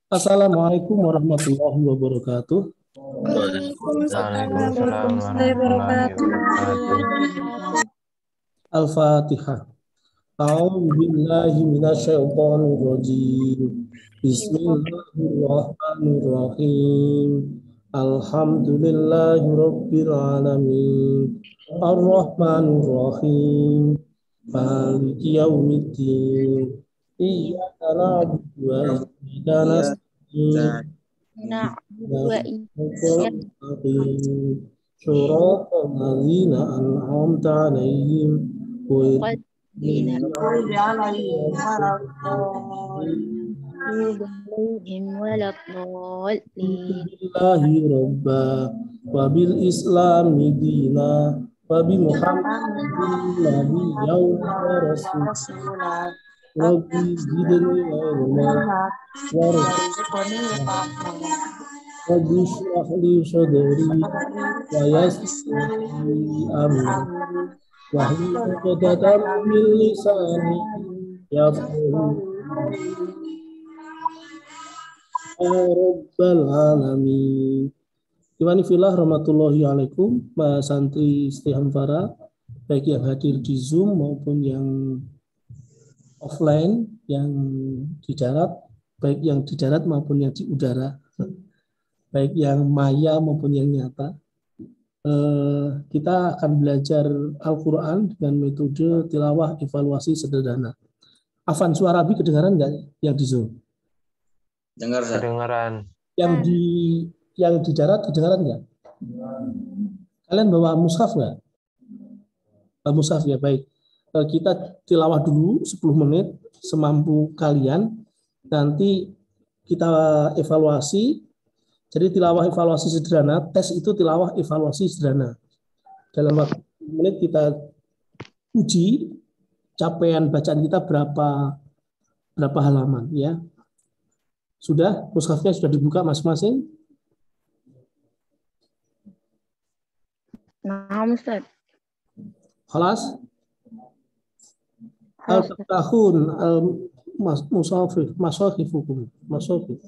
Assalamualaikum warahmatullahi wabarakatuh. Waalaikumsalam Waalaikumsalam warahmatullahi warahmatullahi wabarakatuh. wabarakatuh. Al-Fatihah. A'udzu billahi minasyaitonir rajim. Bismillahirrahmanirrahim. Alhamdulillahi rabbil alamin. Ar-Rahmanir Rahim. Maliki yaumiddin. Iyyaka na'budu wa iyyaka nasta'in. Na'budu wa iyyaka المستقيم صراط الذين أنعمت عليهم غير nasta'in. عليهم ولا الضالين. لله ربا وبالإسلام دينا وبمحمد نبيا ورسولا ربي زدني علما وارزقني رب اشرح لي صدري ويسر لي أمري واحلل عقدة من لساني يفقهوا ya Rabbal Alamin. Iwani filah rahmatullahi alaikum, Mbak Santri Istihamfara, baik yang hadir di Zoom maupun yang offline, yang di darat, baik yang di darat maupun yang di udara, baik yang maya maupun yang nyata. Kita akan belajar Al-Quran dengan metode tilawah evaluasi sederhana. Afan, suara Abi kedengaran nggak yang di Zoom? Dengar, Ustaz. Kedengaran. Yang di darat kedengaran nggak? Kalian bawa mushaf nggak? Mushaf ya, baik. Kita tilawah dulu 10 menit semampu kalian. Nanti kita evaluasi. Jadi tilawah evaluasi sederhana, tes itu tilawah evaluasi sederhana. Dalam waktu 10 menit kita uji capaian bacaan kita berapa halaman ya. Sudah, mushafnya sudah dibuka masing-masing? Nah, Ustaz. Khalas? Al-Fatahun al-Musafif, Masahifukum, Masahif.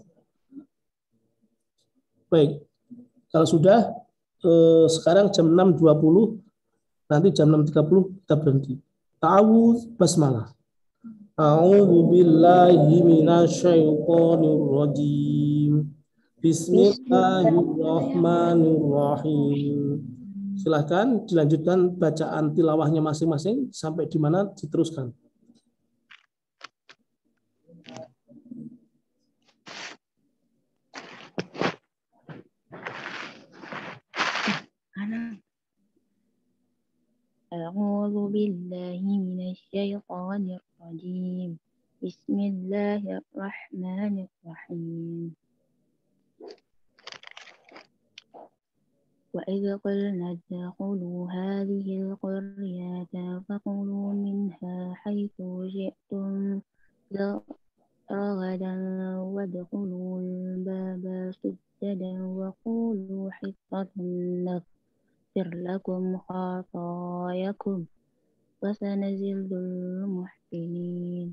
Baik, kalau sudah sekarang jam 6.20, nanti jam 6.30 kita berhenti. Ta'awudz basmalah. A'udzu billahi minasyaitonir rajim. Bismillahirrahmanirrahim. Silakan dilanjutkan bacaan tilawahnya masing-masing sampai di mana diteruskan. أعوذ بالله من الشيطان الرجيم. بسم الله الرحمن الرحيم. وإذ قلنا ادخلوا هذه القرية فكلوا منها حيث شئتم رغدا وادخلوا الباب سجدا وقولوا حطة نغفر لكم خطاياكم وسنزيد المحسنين.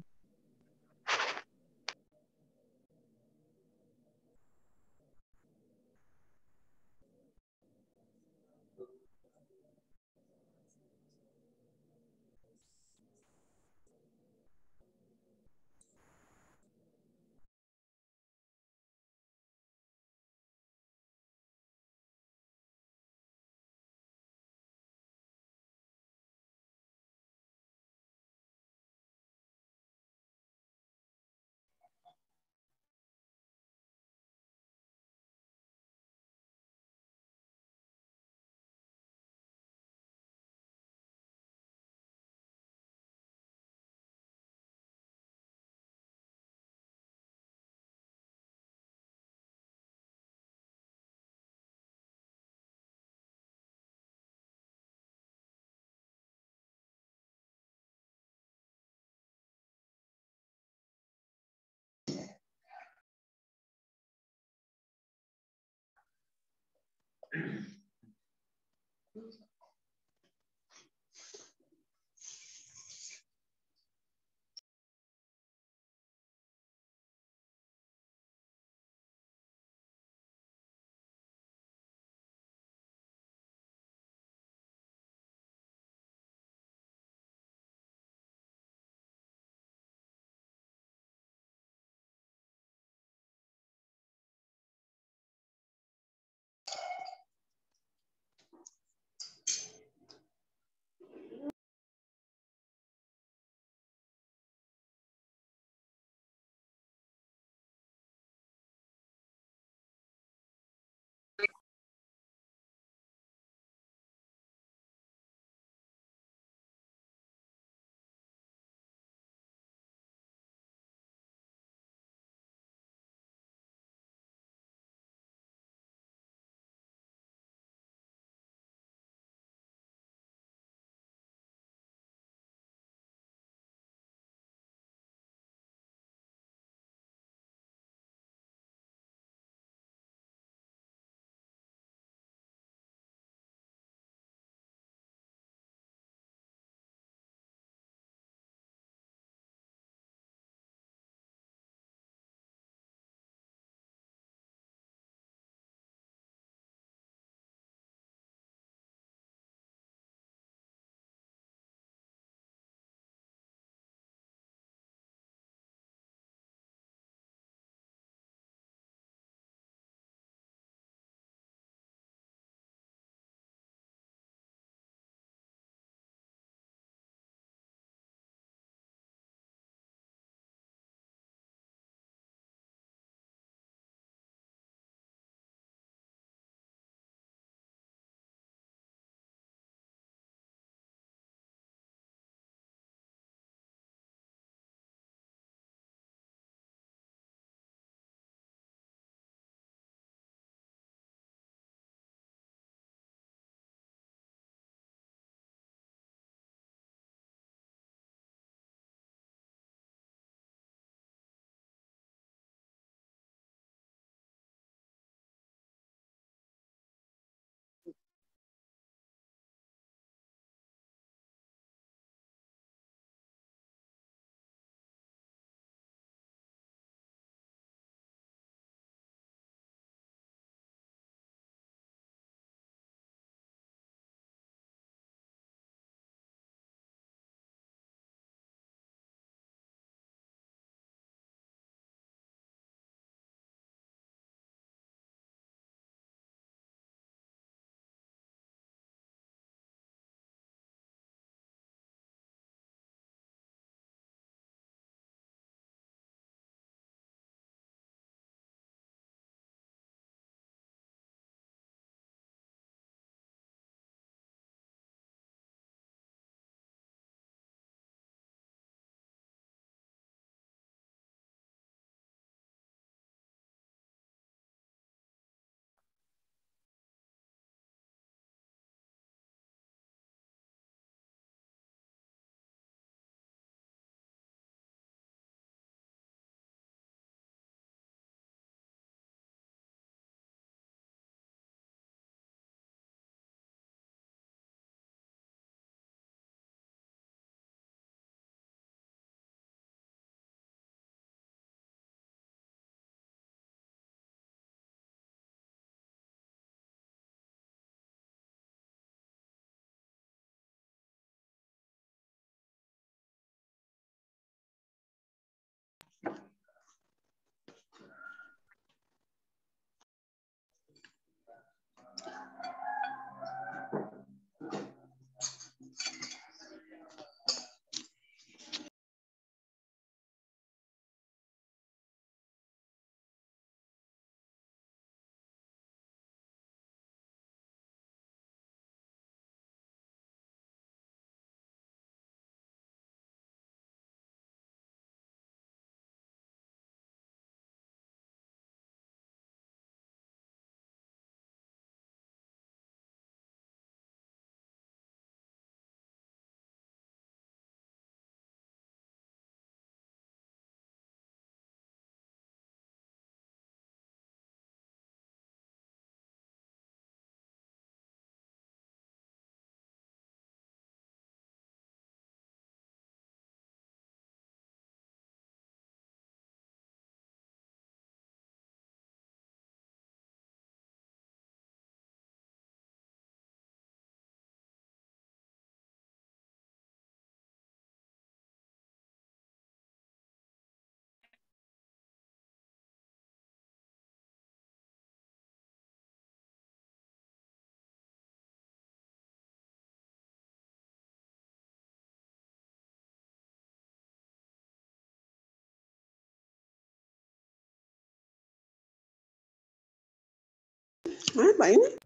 Apa ini?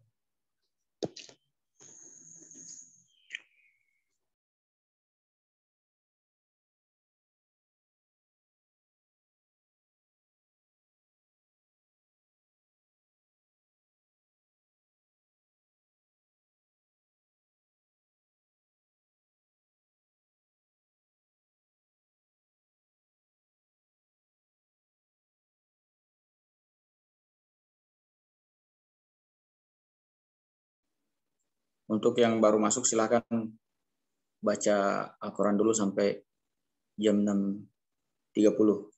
Untuk yang baru masuk silahkan baca Al-Quran dulu sampai jam 6.30.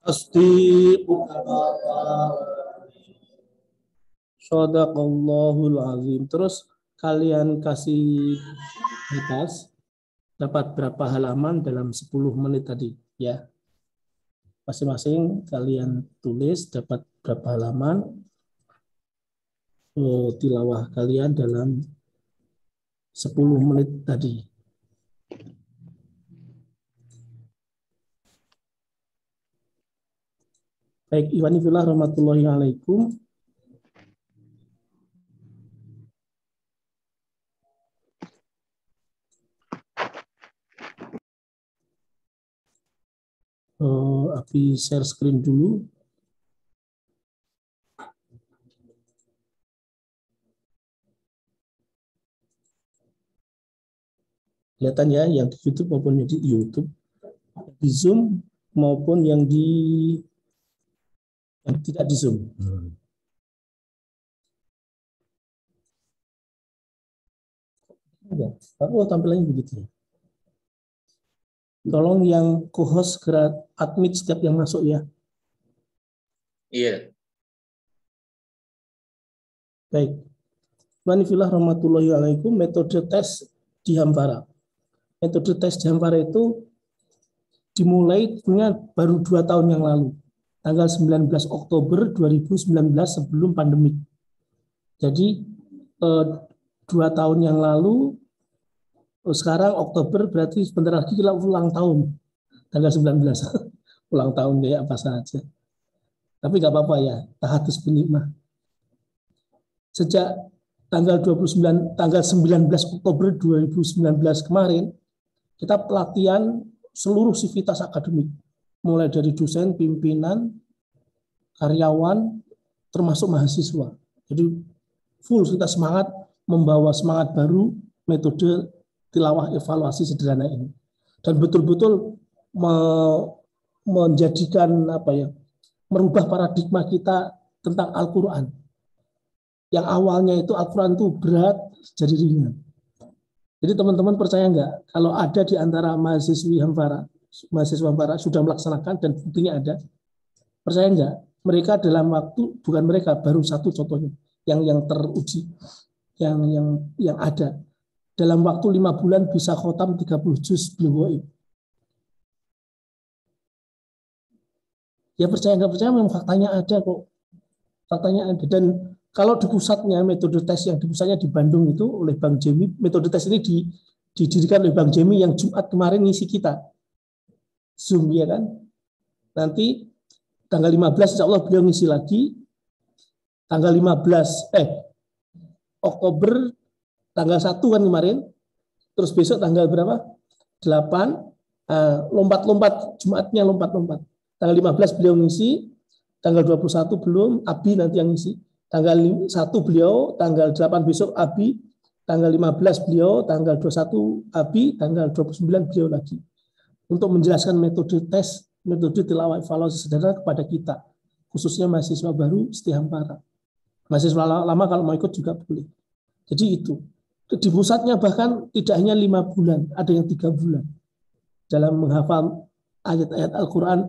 Asdiqu Shadaqallahul azim. Terus kalian kasih batas dapat berapa halaman dalam 10 menit tadi ya. Masing-masing kalian tulis dapat berapa halaman tilawah kalian dalam 10 menit tadi. Baik, Iwanifillah rahmatullahi alaikum. Abi share screen dulu. Kelihatan ya, yang di YouTube maupun yang di YouTube, di Zoom maupun yang tidak di Zoom. Ya, oh tampilannya begitu. Tolong yang co-host segera admit setiap yang masuk ya. Iya. Baik. Wanifillah rahmatullahi alaikum. Metode tes di Hamvara. Metode tes di Hamvara itu dimulai baru 2 tahun yang lalu. Tanggal 19 Oktober 2019 sebelum pandemi. Jadi 2 tahun yang lalu, sekarang Oktober berarti sebentar lagi kita ulang tahun. Tanggal 19. Ulang tahun kayak apa saja. Tapi nggak apa-apa ya, tahatus penikmah. Sejak tanggal 19 Oktober 2019 kemarin, kita pelatihan seluruh sivitas akademik, mulai dari dosen, pimpinan, karyawan, termasuk mahasiswa. Jadi full kita semangat membawa semangat baru metode tilawah evaluasi sederhana ini, dan betul-betul menjadikan merubah paradigma kita tentang Al-Quran. Yang awalnya itu Al-Quran itu berat jadi ringan. Jadi teman-teman percaya nggak kalau ada di antara mahasiswa Hampara sudah melaksanakan dan buktinya ada, percaya nggak? Mereka dalam waktu, bukan mereka, baru satu contohnya yang teruji, yang ada dalam waktu 5 bulan bisa khotam 30 juz beliau. Ya percaya nggak percaya, memang faktanya ada kok. Faktanya ada. Dan kalau di pusatnya, metode tes yang di pusatnya di Bandung itu oleh Bang Jemi, metode tes ini didirikan oleh Bang Jemi yang Jumat kemarin ngisi kita. Zoom, ya kan? Nanti tanggal 15 insya Allah beliau ngisi lagi. Tanggal 15, Oktober, tanggal 1 kan kemarin. Terus besok tanggal berapa? 8, lompat-lompat, Jumatnya lompat-lompat. Tanggal 15 beliau ngisi, tanggal 21 belum, Abi nanti yang ngisi. Tanggal 1 beliau, tanggal 8 besok Abi, tanggal 15 beliau, tanggal 21 Abi, tanggal 29 beliau lagi. Untuk menjelaskan metode tes, metode tilawah evaluasi sederhana kepada kita, khususnya mahasiswa baru setia Hampara. Mahasiswa lama kalau mau ikut juga boleh. Jadi itu. Di pusatnya bahkan tidak hanya 5 bulan, ada yang 3 bulan. Dalam menghafal ayat-ayat Al-Quran,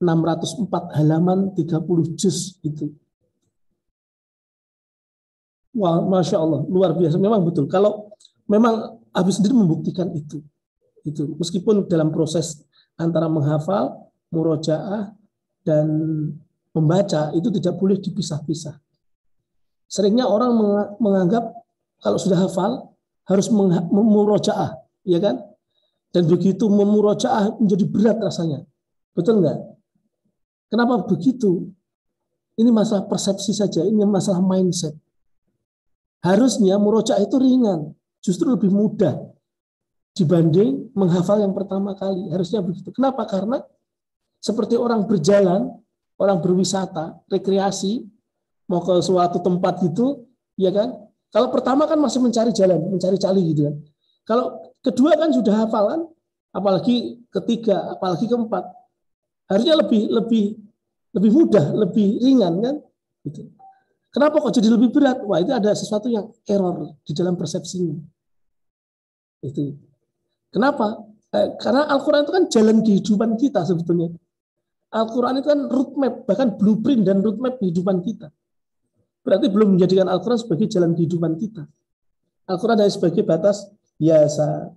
604 halaman, 30 juz itu. Wah, Masya Allah, luar biasa. Memang betul. Kalau memang Abi sendiri membuktikan itu. Meskipun dalam proses antara menghafal, murojaah, dan membaca, itu tidak boleh dipisah-pisah. Seringnya orang menganggap kalau sudah hafal, harus memurojaah, ya kan? Dan begitu memurojaah menjadi berat rasanya. Betul nggak? Kenapa begitu? Ini masalah persepsi saja, ini masalah mindset. Harusnya murojaah itu ringan, justru lebih mudah dibanding menghafal yang pertama kali. Harusnya begitu. Kenapa? Karena seperti orang berjalan, orang berwisata, rekreasi, mau ke suatu tempat gitu, ya kan? Kalau pertama kan masih mencari jalan, mencari cali gitu kan. Kalau kedua kan sudah hafalan, apalagi ketiga, apalagi keempat, harusnya lebih mudah, lebih ringan kan? Gitu. Kenapa kok jadi lebih berat? Wah, itu ada sesuatu yang error di dalam persepsinya. Itu. Kenapa? Karena Al-Quran itu kan jalan kehidupan kita sebetulnya. Al-Quran itu kan roadmap, bahkan blueprint dan roadmap kehidupan kita. Berarti belum menjadikan Al-Quran sebagai jalan kehidupan kita. Al-Quran hanya sebagai batas biasa.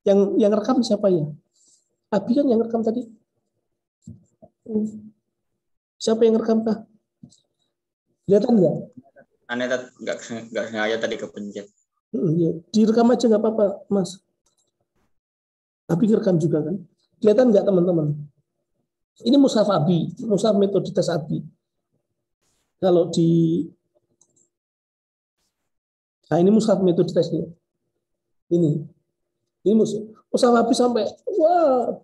Yang rekam siapa ya? Abi kan yang rekam tadi. Siapa yang rekam kah? Kelihatan nggak? Aneh nggak sengaja tadi kepencet. Ya. Direkam aja nggak apa-apa, Mas. Abi rekam juga kan? Kelihatan nggak teman-teman? Ini mushaf Abi, mushaf metode tes Abi. Kalau ini mushaf metode tesnya. Ini mushaf Abi sampai, wah,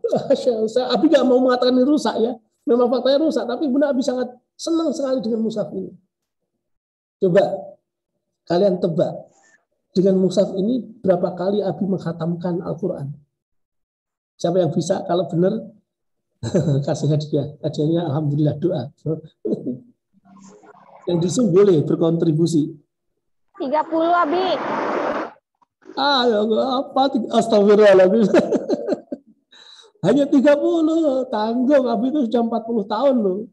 Abi nggak mau mengatakan ini rusak ya. Memang faktanya rusak, tapi Bunda Abi sangat senang sekali dengan mushaf ini. Coba kalian tebak, dengan mushaf ini berapa kali Abi menghatamkan Al-Quran? Siapa yang bisa? Kalau benar, kasih hadiah. Hadiahnya alhamdulillah doa. Yang disuruh boleh berkontribusi. 30, Abi. Ya apa? Astagfirullahaladzim. Hanya 30, tanggung. Abi itu sudah 40 tahun loh.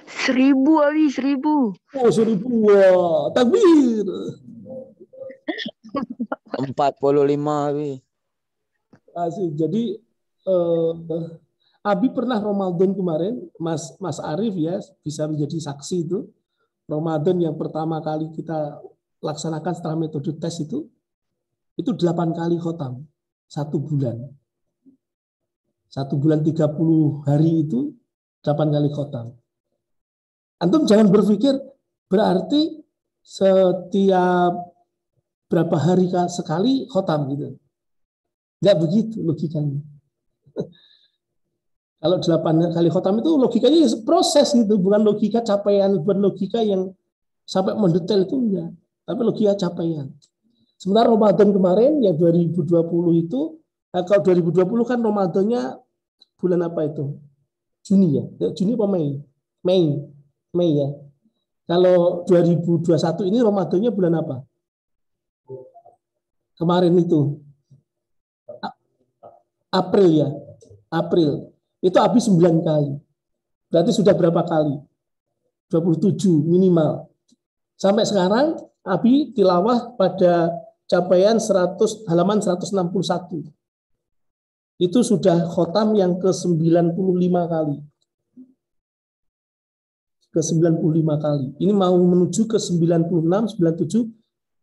1000, Abi, 1000. Oh, 1000. Wah, takbir. 45, Abi. Asik. Jadi Abi pernah Ramadan kemarin, Mas Arif ya bisa menjadi saksi itu. Ramadan yang pertama kali kita laksanakan setelah metode tes itu 8 kali khotam 1 bulan. 1 bulan 30 hari itu 8 kali khotam. Antum jangan berpikir berarti setiap berapa hari sekali khotam gitu. Enggak begitu logikanya. Kalau 8 kali khotam itu logikanya proses gitu, bukan logika capaian, bukan logika yang sampai mendetail itu enggak, tapi logika capaian. Sementara Ramadan kemarin yang 2020 itu, kalau 2020 kan Ramadannya bulan apa itu? Juni ya? Juni apa Mei? Mei ya. Kalau 2021 ini Ramadannya bulan apa? Kemarin itu. April ya. April. Itu habis 9 kali. Berarti sudah berapa kali? 27 minimal. Sampai sekarang Abi tilawah pada capaian halaman 161. Itu sudah khotam yang ke-95 kali. Ke-95 kali. Ini mau menuju ke 96, 97.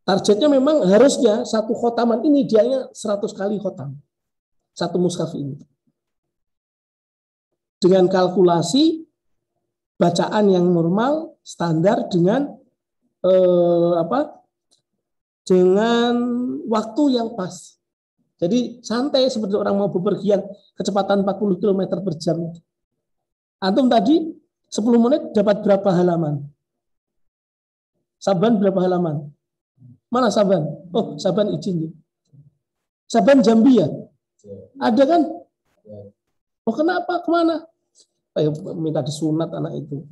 Targetnya memang harusnya satu khotaman ini dianya 100 kali khotam. Satu mushaf ini. Dengan kalkulasi bacaan yang normal, standar dengan dengan waktu yang pas. Jadi santai seperti orang mau bepergian kecepatan 40 km per jam. Antum tadi 10 menit dapat berapa halaman? Saban berapa halaman? Mana Saban? Oh, Saban izin. Saban Jambi ya? Ada kan? Oh, kenapa? Kemana? Minta disunat anak itu.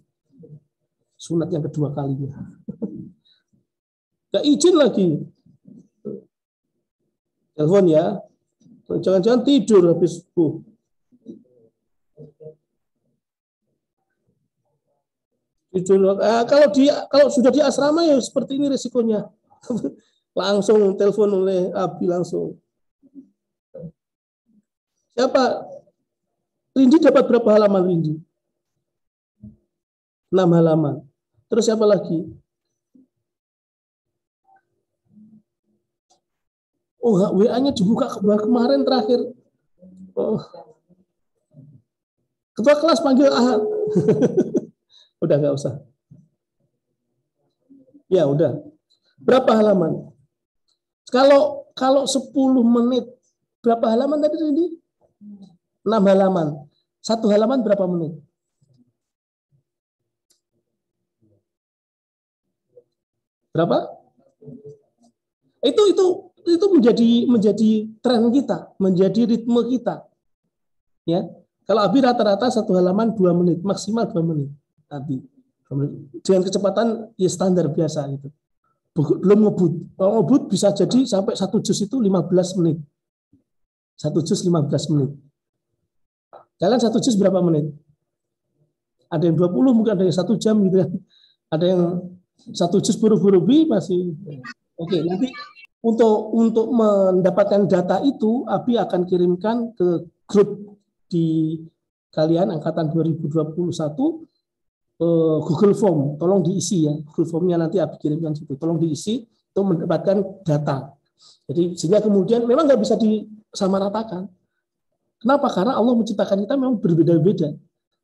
Sunat yang kedua kalinya. Gak izin lagi. Telepon ya. Jangan-jangan tidur habis subuh. Kalau sudah di asrama ya seperti ini resikonya. Langsung telepon oleh Abi langsung. Siapa? Rindi dapat berapa halaman Rindi? 6 halaman. Terus siapa lagi? Oh, WA-nya dibuka kemarin terakhir. Oh. Ketua kelas panggil Ahad. Udah nggak usah. Ya udah. Berapa halaman? Kalau 10 menit, berapa halaman tadi Rindi? 6 halaman. 1 halaman berapa menit? Berapa? Itu menjadi tren kita, menjadi ritme kita. Ya. Kalau Abi rata-rata 1 halaman 2 menit, maksimal 2 menit. Abi. Dengan kecepatan ya standar biasa gitu. Belum ngebut. Kalau ngebut bisa jadi sampai 1 juz itu 15 menit. 1 juz 15 menit. Kalian 1 juz berapa menit? Ada yang 20, mungkin ada yang 1 jam gitu kan. Ada yang 1 juz buru-buru masih. Oke, nanti untuk mendapatkan data itu, Abi akan kirimkan ke grup di kalian angkatan 2021 Google Form. Tolong diisi ya. Google Formnya nanti Abi kirimkan situ. Tolong diisi untuk mendapatkan data. Jadi sehingga kemudian memang nggak bisa disamaratakan. Kenapa? Karena Allah menciptakan kita memang berbeda-beda.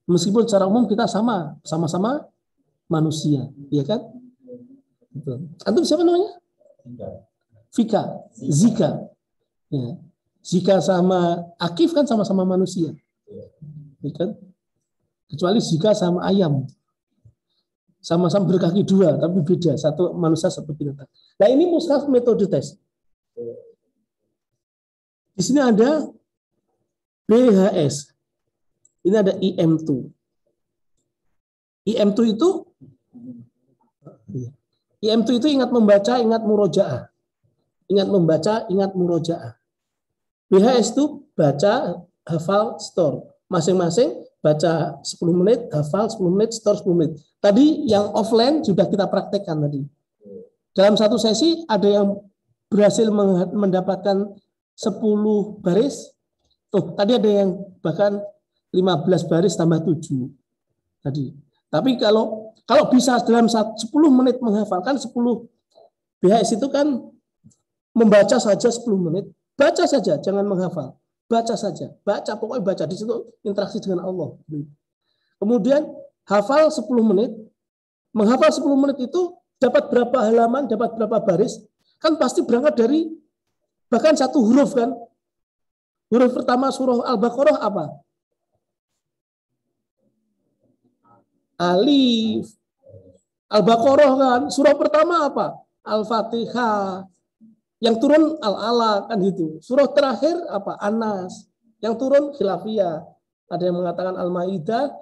Meskipun secara umum kita sama-sama manusia, ya kan? Antum siapa namanya? Vika, Zika. Ya. Zika sama Akif kan sama-sama manusia. Ya kan? Kecuali Zika sama ayam. Sama-sama berkaki 2, tapi beda. Satu manusia, satu binatang. Nah ini mushaf metode tes. Di sini ada BHS. Ini ada IM2. IM2 itu ingat membaca, ingat murojaah. Ingat membaca, ingat murojaah. BHS itu baca, hafal, store. Masing-masing baca 10 menit, hafal 10 menit, store 10 menit. Tadi yang offline sudah kita praktekkan tadi. Dalam satu sesi ada yang berhasil mendapatkan 10 baris. Tadi ada yang bahkan 15 baris tambah 7 tadi. Tapi kalau bisa dalam 10 menit menghafalkan 10 BHS itu kan membaca saja 10 menit, baca saja, jangan menghafal. Baca saja, pokoknya baca. Di situ interaksi dengan Allah. Kemudian hafal 10 menit, menghafal 10 menit itu dapat berapa halaman, dapat berapa baris, kan pasti berangkat dari bahkan 1 huruf kan. Huruf pertama surah Al-Baqarah apa? Alif. Al-Baqarah kan, surah pertama apa? Al-Fatihah. Yang turun Al-Alaq kan gitu. Surah terakhir apa? An-Nas. Yang turun Khilafiyah. Ada yang mengatakan Al-Maidah,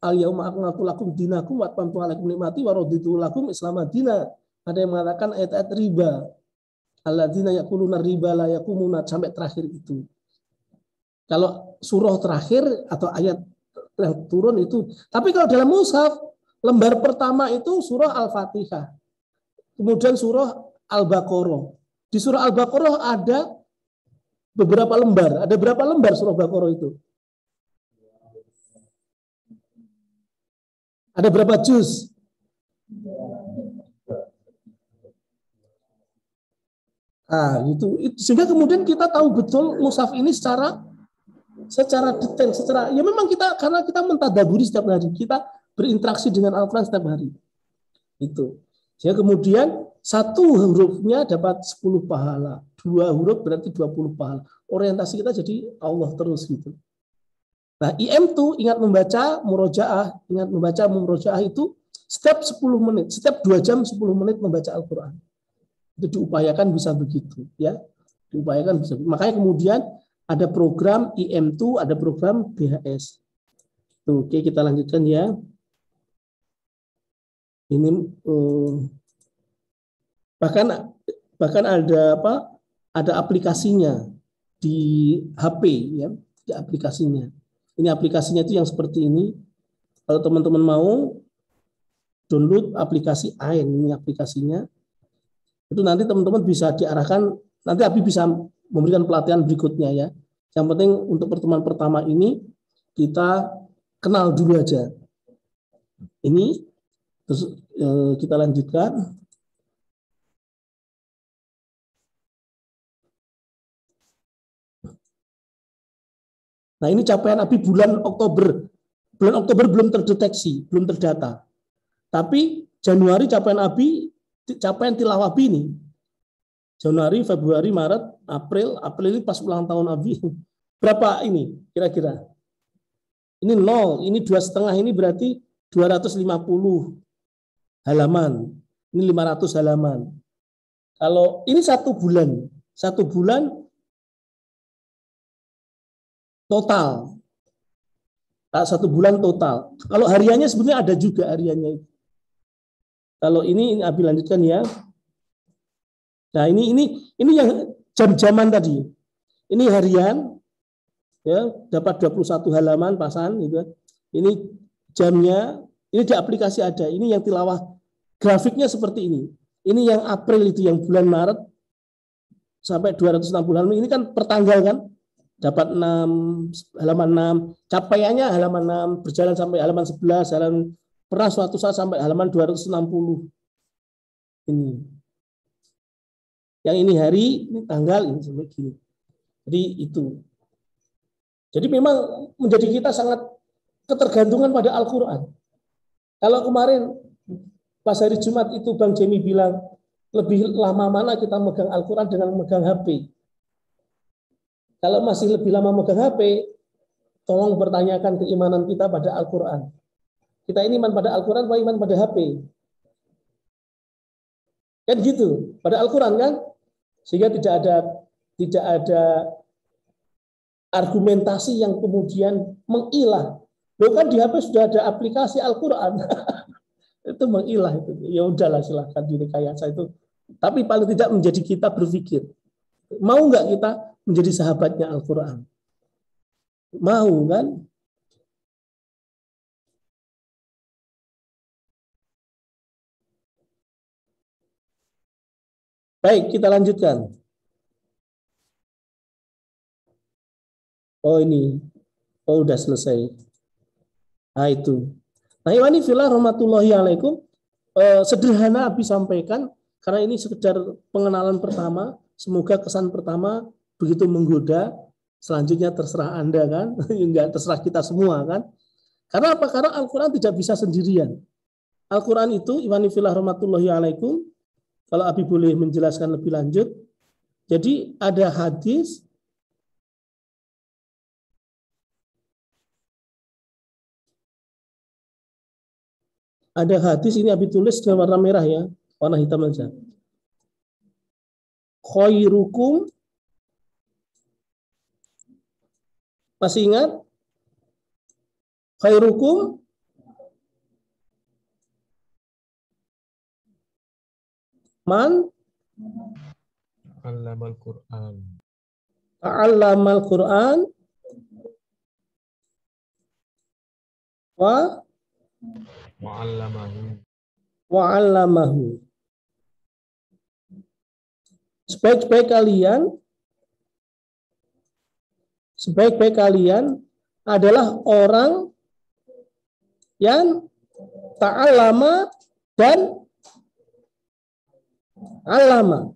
al-yauma akmaltu lakum dinakum wa atmamtu alaikum ni'mati wa raditu lakum Islam madina. Ada yang mengatakan ayat-ayat riba. Alladzina yaquluna riba la yaqumuna sampai terakhir itu. Kalau surah terakhir atau ayat yang turun itu. Tapi kalau dalam mushaf lembar pertama itu surah Al-Fatihah. Kemudian surah Al-Baqarah. Di surah Al-Baqarah ada beberapa lembar. Ada berapa lembar surah Al-Baqarah itu? Ada berapa juz? Nah, itu sehingga kemudian kita tahu betul mushaf ini secara detail, ya memang kita karena kita mentadaburi setiap hari, kita berinteraksi dengan Al-Qur'an setiap hari. Itu. Sehingga kemudian satu hurufnya dapat 10 pahala, 2 huruf berarti 20 pahala. Orientasi kita jadi Allah terus gitu. Nah, IM tuh ingat membaca murojaah itu setiap 10 menit, setiap 2 jam 10 menit membaca Al-Qur'an. Itu diupayakan bisa begitu, ya. Diupayakan bisa. Makanya kemudian ada program IM2, ada program BHS. Tuh, oke, kita lanjutkan ya. Ini bahkan ada apa? Ada aplikasinya di HP ya, di aplikasinya. Ini aplikasinya itu yang seperti ini. Kalau teman-teman mau download aplikasi AIN, ini aplikasinya. Itu nanti teman-teman bisa diarahkan, nanti Abi bisa memberikan pelatihan berikutnya ya. Yang penting untuk pertemuan pertama ini kita kenal dulu aja. Ini terus kita lanjutkan. Nah, ini capaian Abi bulan Oktober. Bulan Oktober belum terdeteksi, belum terdata. Tapi Januari capaian Abi, capaian tilawah Abi ini. Januari, Februari, Maret, April ini pas ulang tahun Abi. Berapa ini kira-kira? Ini 0, ini 2,5, ini berarti 250 halaman. Ini 500 halaman. Kalau ini 1 bulan total. 1 bulan total. Kalau hariannya sebenarnya ada juga hariannya. Kalau ini Abi lanjutkan ya. Nah, ini yang jam-jaman tadi. Ini harian ya, dapat 21 halaman pasan gitu. Ini jamnya, ini di aplikasi ada. Ini yang tilawah grafiknya seperti ini. Ini yang April itu, yang bulan Maret sampai 260 halaman. Ini kan per tanggal kan. Dapat 6 halaman 6, capaiannya halaman 6, berjalan sampai halaman 11, pernah suatu saat sampai halaman 260. Ini. Yang ini hari, ini tanggal, ini sampai gini. Jadi itu. Jadi memang menjadi kita sangat ketergantungan pada Al-Quran. Kalau kemarin pas hari Jumat itu Bang Jemi bilang, lebih lama mana kita megang Al-Quran dengan megang HP. Kalau masih lebih lama megang HP, tolong pertanyakan keimanan kita pada Al-Quran. Kita ini iman pada Al-Quran atau iman pada HP? Kan gitu, pada Al-Quran kan? Sehingga tidak ada argumentasi yang kemudian mengilah. Loh kan di HP sudah ada aplikasi Al-Quran. Itu mengilah itu. Ya udahlah silahkan direkayasa itu. Tapi paling tidak menjadi kita berpikir. Mau nggak kita menjadi sahabatnya Al-Quran? Mau kan? Baik, kita lanjutkan. Oh ini. Oh udah selesai. Nah itu. Nah iwani fillah rahmatullahi alaikum. Sederhana Abi sampaikan. Karena ini sekedar pengenalan pertama. Semoga kesan pertama begitu menggoda. Selanjutnya terserah Anda kan. Enggak terserah kita semua kan. Karena apa? Karena Al-Quran tidak bisa sendirian. Al-Quran itu iwani fillah rahmatullahi alaikum. Kalau Abi boleh menjelaskan lebih lanjut. Jadi ada hadis. Ada hadis ini Abi tulis dengan warna merah ya. Warna hitam aja. Khairukum. Masih ingat? Khairukum Man Allamal Quran. ta'allamal Qur'an wa Wa'allamahu. 'allamahu. Sebaik-baik kalian adalah orang yang ta'allama dan alama.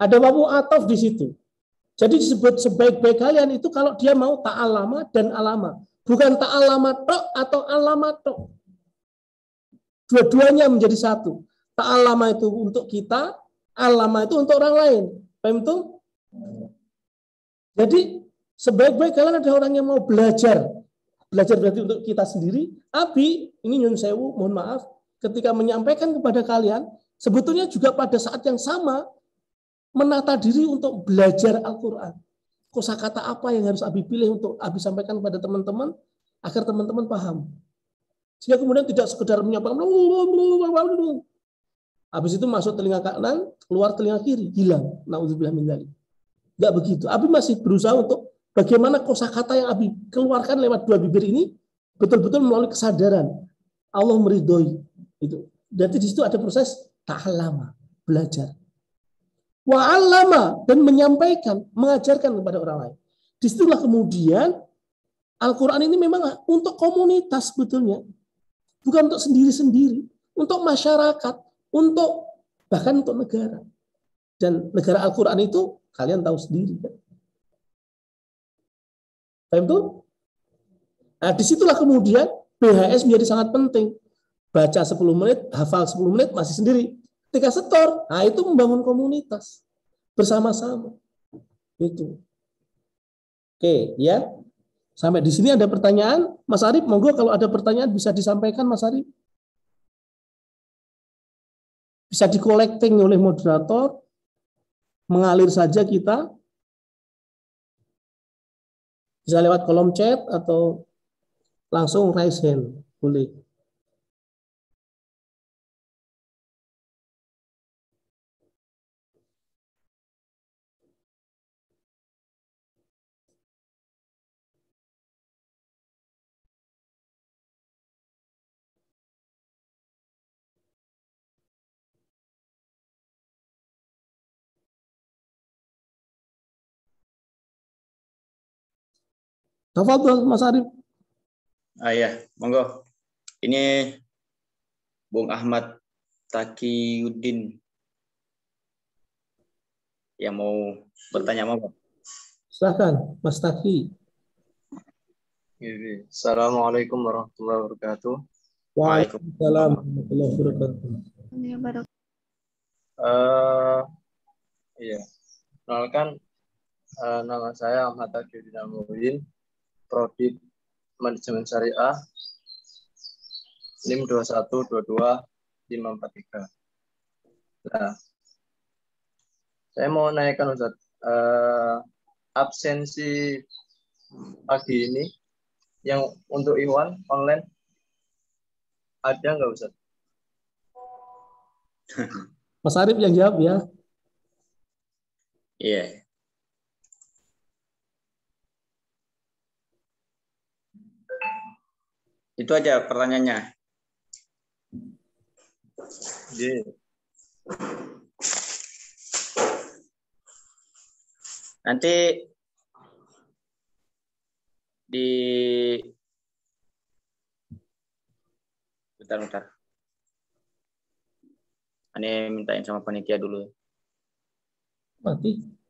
Ada wawu ataf di situ. Jadi disebut sebaik-baik kalian itu kalau dia mau ta'allama dan alama. Bukan ta'allama tok atau alama tok. Dua-duanya menjadi satu. Ta'allama itu untuk kita, alama itu untuk orang lain. Paham itu? Jadi sebaik-baik kalian ada orang yang mau belajar. Belajar berarti untuk kita sendiri. Abi, ini nyun sewu, mohon maaf, ketika menyampaikan kepada kalian, sebetulnya juga pada saat yang sama menata diri untuk belajar Al-Quran. Kosakata apa yang harus Abi pilih untuk Abi sampaikan kepada teman-teman agar teman-teman paham. Sehingga kemudian tidak sekedar menyampaikan, habis itu masuk telinga kanan, keluar telinga kiri, hilang. Nauzubillah min dzalik. Enggak begitu. Abi masih berusaha untuk bagaimana kosakata yang Abi keluarkan lewat dua bibir ini betul-betul melalui kesadaran Allah meridhoi itu. Berarti di situ ada proses ta'allama, belajar. Wa'allama, dan menyampaikan, mengajarkan kepada orang lain. Disitulah kemudian Al-Quran ini memang untuk komunitas sebetulnya. Bukan untuk sendiri-sendiri. Untuk masyarakat. Bahkan untuk negara. Dan negara Al-Quran itu kalian tahu sendiri. Paham itu? Nah, disitulah kemudian BHS menjadi sangat penting. Baca 10 menit, hafal 10 menit, masih sendiri. Ketika setor, nah itu membangun komunitas bersama-sama. Itu. Oke, ya. Sampai di sini ada pertanyaan, Mas Arif, monggo kalau ada pertanyaan bisa disampaikan, Mas Arif. Bisa di-collecting oleh moderator, mengalir saja kita. Bisa lewat kolom chat atau langsung raise hand, boleh. Tafadhol Mas Arif. Ya, monggo. Ini Bung Ahmad Taqiyuddin yang mau bertanya, monggo. Silakan, Mas Taki. Assalamualaikum warahmatullahi wabarakatuh. Waalaikumsalam warahmatullahi wabarakatuh. Iya, kenalkan nama saya Ahmad Taqiyuddin Al-Muhyin, Prodi Manajemen Syariah, NIM 2122543. Nah, saya mau naikkan Ustaz, absensi pagi ini yang untuk Iwan online ada nggak Ustaz? Mas Arif yang jawab ya. Iya. Itu aja pertanyaannya. Iya. Nanti di bentar. Ini mintain sama panitia dulu. Mati.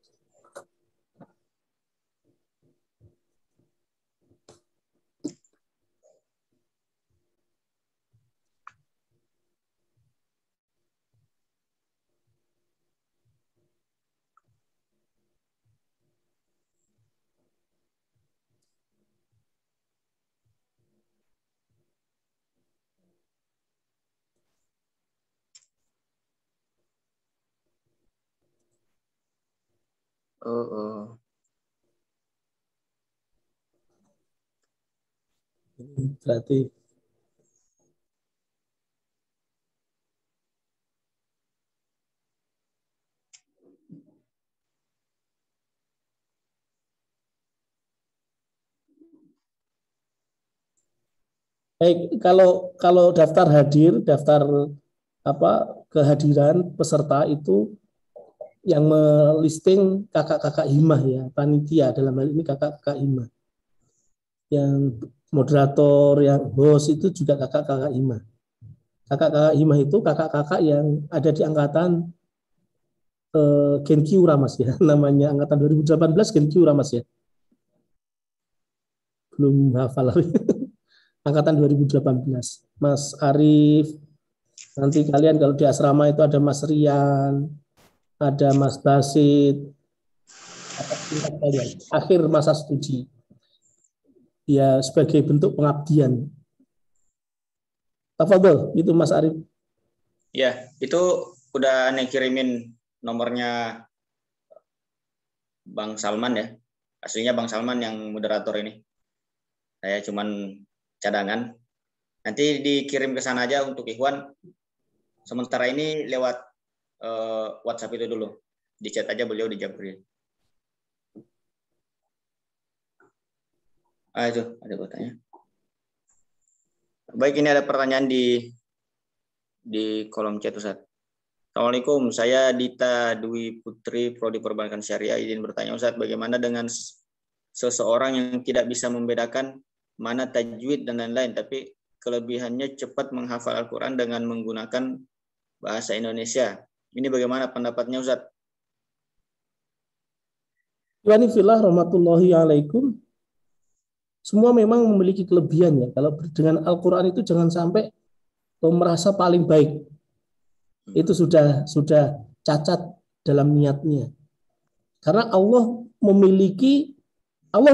Berarti Baik, kalau daftar hadir, daftar kehadiran peserta itu yang melisting kakak-kakak himah ya, panitia dalam hal ini kakak-kakak himah. Yang moderator, yang host itu juga kakak-kakak himah. Kakak-kakak himah itu kakak-kakak yang ada di angkatan Genki Uramas ya, namanya angkatan 2018 Genki Uramas ya. Belum hafal angkatan 2018. Mas Arif, nanti kalian kalau di asrama itu ada Mas Rian, ada Mas Basit, kalian akhir masa studi ya sebagai bentuk pengabdian. Tafadhol itu Mas Arif. Ya, itu udah aneh kirimin nomornya Bang Salman ya. Aslinya Bang Salman yang moderator ini. Saya cuman cadangan. Nanti dikirim ke sana aja untuk Ikhwan. Sementara ini lewat WhatsApp itu dulu. Di chat aja beliau di Jabril. Itu ada pertanyaan. Baik, ini ada pertanyaan di kolom chat Ustaz. Assalamualaikum, saya Dita Dwi Putri, Prodi Perbankan Syariah. Izin bertanya Ustaz, bagaimana dengan seseorang yang tidak bisa membedakan mana tajwid dan lain-lain, tapi kelebihannya cepat menghafal Al-Quran dengan menggunakan bahasa Indonesia. Ini bagaimana pendapatnya Ustaz? Wanifillah rahmatullahi alaikum. Semua memang memiliki kelebihan ya. Kalau dengan Al-Quran itu jangan sampai merasa paling baik. Itu sudah cacat dalam niatnya. Karena Allah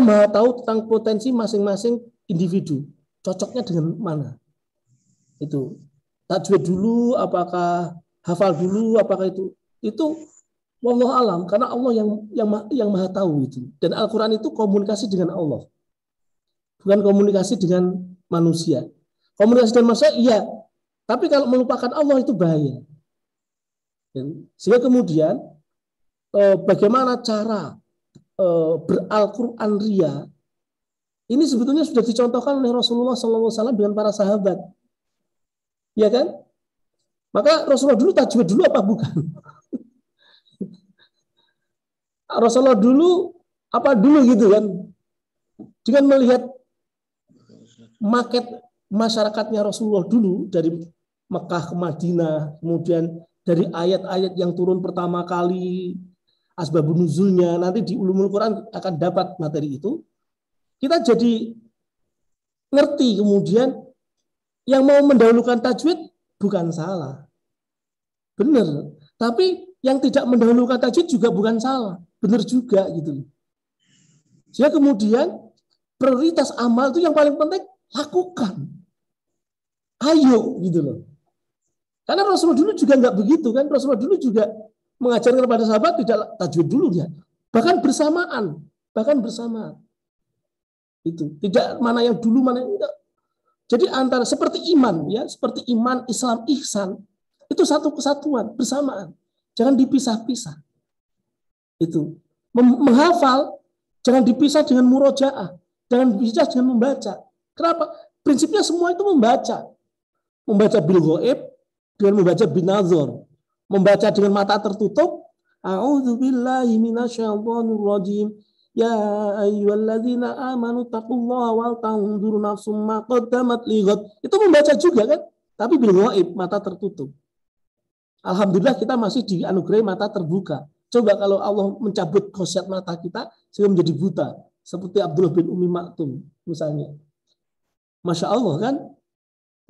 Maha tahu tentang potensi masing-masing individu. Cocoknya dengan mana? Itu tajwid dulu, apakah hafal dulu, apakah itu wallahu alam, karena Allah yang Maha tahu itu. Dan Al-Quran itu komunikasi dengan Allah, bukan komunikasi dengan manusia. Komunikasi dengan manusia iya, tapi kalau melupakan Allah itu bahaya. Sehingga kemudian bagaimana cara beral-Quran ria ini sebetulnya sudah dicontohkan oleh Rasulullah SAW dengan para sahabat, ya kan? Maka Rasulullah dulu tajwid dulu apa bukan? Rasulullah dulu apa dulu gitu kan? Dengan melihat market masyarakatnya Rasulullah dulu dari Mekah ke Madinah, kemudian dari ayat-ayat yang turun pertama kali, asbabun nuzulnya, nanti di ulumul Quran akan dapat materi itu. Kita jadi ngerti kemudian yang mau mendahulukan tajwid bukan salah. Benar. Tapi yang tidak mendahulukan tajwid juga bukan salah. Benar juga gitu. Sehingga kemudian prioritas amal itu yang paling penting lakukan. Ayo gitu loh. Karena Rasulullah dulu juga nggak begitu kan. Rasulullah dulu juga mengajarkan kepada sahabat tidak tajwid dulu ya. Bahkan bersamaan. Itu tidak mana yang dulu mana yang enggak. Jadi antara seperti iman ya, seperti iman, Islam, ihsan itu satu kesatuan bersamaan. Jangan dipisah-pisah. Itu menghafal jangan dipisah dengan murojaah, jangan dipisah dengan membaca. Kenapa? Prinsipnya semua itu membaca. Membaca bil ghaib dengan membaca bin nazar. Membaca dengan mata tertutup. A'udzubillahi minasyaitonir rajim. Ya ayyuhalladzina amanu taqullaha wal tanzur nafsum ma qaddamat lighad. Itu membaca juga kan? Tapi bil ghaib, mata tertutup. Alhamdulillah kita masih dianugerahi mata terbuka. Coba kalau Allah mencabut khosiat mata kita sehingga menjadi buta, seperti Abdullah bin Umi Maktum misalnya. Masya Allah kan?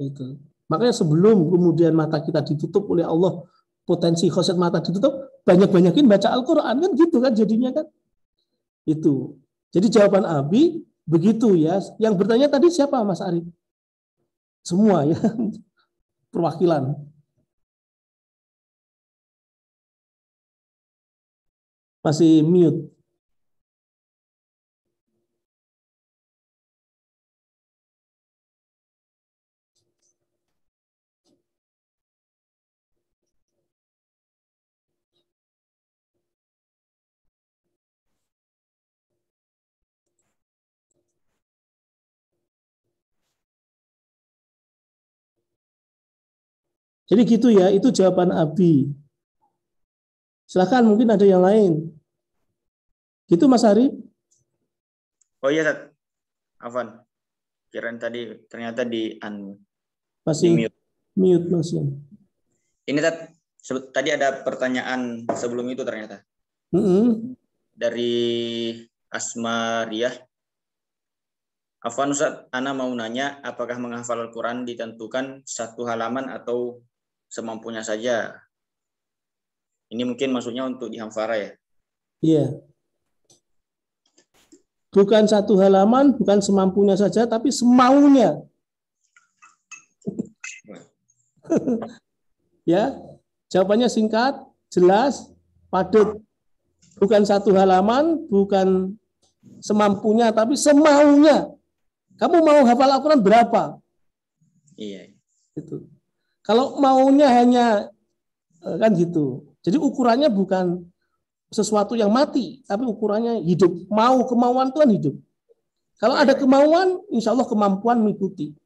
Itu. Makanya sebelum kemudian mata kita ditutup oleh Allah, potensi khosiat mata ditutup, banyak-banyakin baca Al-Quran kan gitu kan jadinya kan? Itu. Jadi jawaban Abi begitu ya. Yang bertanya tadi siapa Mas Arif? Semua ya. Perwakilan. Masih mute. Jadi gitu ya, itu jawaban Abi. Silakan, mungkin ada yang lain. Gitu Mas Ari? Oh iya, Tat. Afwan. Kirain tadi ternyata di Masih mute. mute masih. Ini Tat, tadi ada pertanyaan sebelum itu ternyata. Dari Asma Riyah. Afwan Ustaz, Ana mau nanya, apakah menghafal Al-Quran ditentukan satu halaman atau semampunya saja? Ini mungkin maksudnya untuk di Hamfara ya? Iya. Bukan satu halaman, bukan semampunya saja, tapi semaunya. Ya, jawabannya singkat, jelas, padat. Bukan satu halaman, bukan semampunya, tapi semaunya. Kamu mau hafal Al-Quran berapa? Iya. Itu. Kalau maunya hanya kan gitu. Jadi ukurannya bukan sesuatu yang mati, tapi ukurannya hidup. Kemauan itu kan hidup. Kalau ada kemauan, insya Allah kemampuan mengikuti.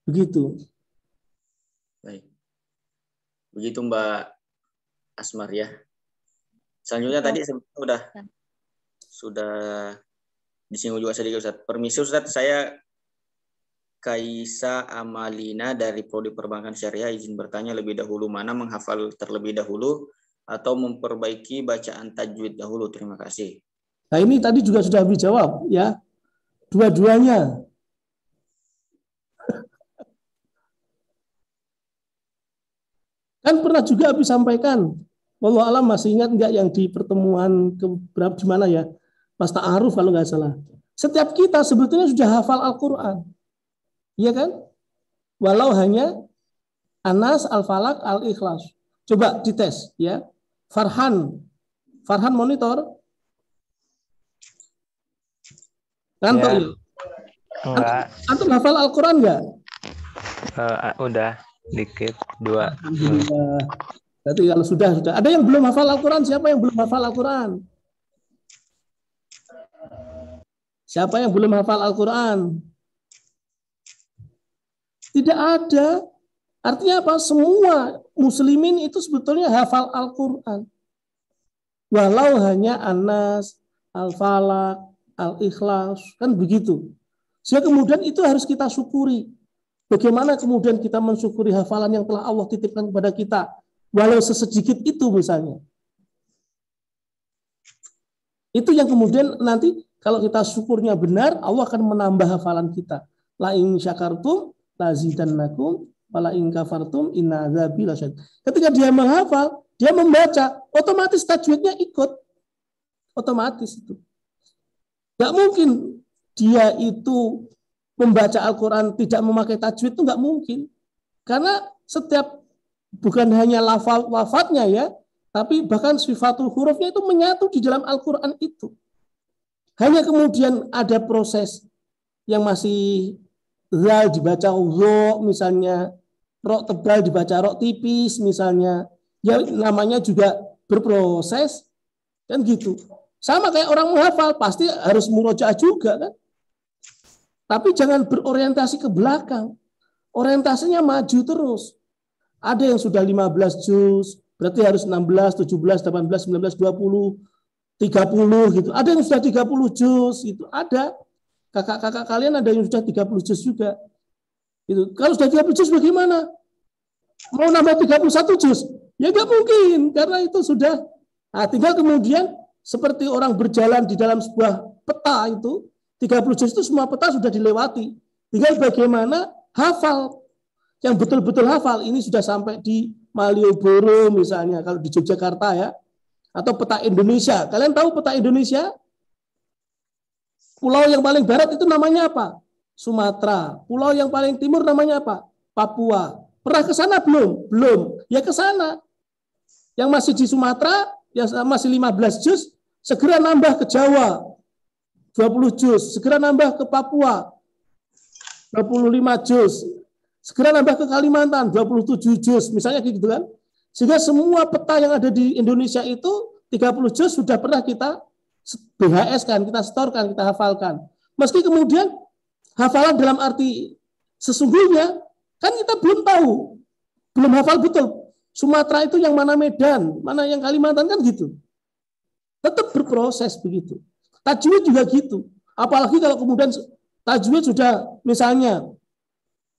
Begitu. Baik. Begitu Mbak Asmar ya. Selanjutnya tadi sudah disinggung juga sedikit Ustaz. Permisi Ustaz, saya Kaisa Amalina dari Prodi Perbankan Syariah izin bertanya lebih dahulu, mana menghafal terlebih dahulu atau memperbaiki bacaan tajwid dahulu? Terima kasih. Nah ini tadi juga sudah dijawab ya. Dua-duanya. Kan pernah juga Abi sampaikan. Wallahu alam, masih ingat enggak yang di pertemuan berapa di mana ya? Pas ta'aruf kalau nggak salah. Setiap kita sebetulnya sudah hafal Al-Qur'an. Iya kan? Walau hanya Anas, Al-Falaq, Al-Ikhlas. Coba dites ya. Farhan monitor. Kanto ya. Enggak. Antum hafal Al-Qur'an enggak? Udah dikit 2. Alhamdulillah. Berarti kalau sudah. Ada yang belum hafal Al-Qur'an? Siapa yang belum hafal Al-Qur'an? Siapa yang belum hafal Al-Qur'an? Tidak ada. Artinya apa? Semua muslimin itu sebetulnya hafal Al-Qur'an. Walau hanya Anas, Al-Falaq, Al-Ikhlas, kan begitu. Sehingga kemudian itu harus kita syukuri. Bagaimana kemudian kita mensyukuri hafalan yang telah Allah titipkan kepada kita, walau sesedikit itu misalnya. Itu yang kemudian nanti kalau kita syukurnya benar, Allah akan menambah hafalan kita. La in syakartum lazidannakum wala in kafartum inna adzabi lasyadid. Ketika dia menghafal, dia membaca, otomatis tajwidnya ikut. Otomatis itu. Nggak mungkin dia itu membaca Al-Quran tidak memakai tajwid, itu nggak mungkin. Karena setiap, bukan hanya lafadznya ya, tapi bahkan sifatul hurufnya itu menyatu di dalam Al-Quran itu. Hanya kemudian ada proses yang masih zal dibaca zo misalnya, rok tebal dibaca rok tipis misalnya, ya namanya juga berproses, kan gitu. Sama kayak orang menghafal, pasti harus murojaah juga kan. Tapi jangan berorientasi ke belakang. Orientasinya maju terus. Ada yang sudah 15 juz, berarti harus 16, 17, 18, 19, 20, 30 gitu. Ada yang sudah 30 juz, itu ada. Kakak-kakak kalian ada yang sudah 30 juz juga. Itu. Kalau sudah 30 juz bagaimana? Mau nambah 31 juz? Ya nggak mungkin, karena itu sudah. Nah, tinggal kemudian seperti orang berjalan di dalam sebuah peta itu, 30 juz itu semua peta sudah dilewati. Tinggal bagaimana hafal. Yang betul-betul hafal, ini sudah sampai di Malioboro misalnya, kalau di Yogyakarta ya. Atau peta Indonesia. Kalian tahu peta Indonesia? Pulau yang paling barat itu namanya apa? Sumatera. Pulau yang paling timur namanya apa? Papua. Pernah ke sana belum? Belum. Ya ke sana. Yang masih di Sumatera, yang masih 15 juz, segera nambah ke Jawa 20 juz, segera nambah ke Papua 25 juz, segera nambah ke Kalimantan 27 juz, misalnya gitu kan. Sehingga semua peta yang ada di Indonesia itu 30 juz sudah pernah kita BHS kan, kita setorkan, kita hafalkan. Meski kemudian hafalan dalam arti sesungguhnya Kan kita belum tahu, belum hafal betul. Sumatera itu yang mana Medan, mana yang Kalimantan kan gitu. Tetap berproses begitu. Tajwid juga gitu. Apalagi kalau kemudian tajwid sudah misalnya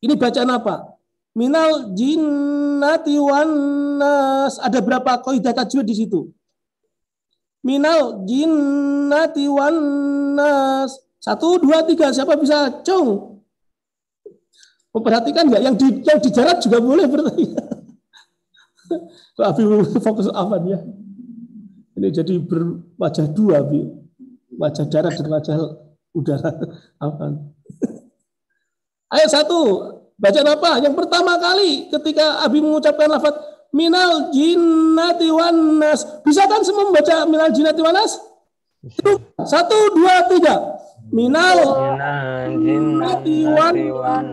ini bacaan apa? Minal jinnati wan nas. Ada berapa kaidah tajwid di situ? Minal jinnati wan nas. 1, 2, 3. Siapa bisa cung? Memperhatikan nggak? Yang dijarat juga boleh bertanya. Abi fokus apa dia? Ini jadi berwajah dua, Abi. Wajah darat dan wajah udara. Apa? Ayat 1. Bacaan apa? Yang pertama kali ketika Abi mengucapkan lafaz minal jinnati wan nas. Bisa kan semua membaca minal jinnati wan nas? 1, 2, 3. Minal jinnati wan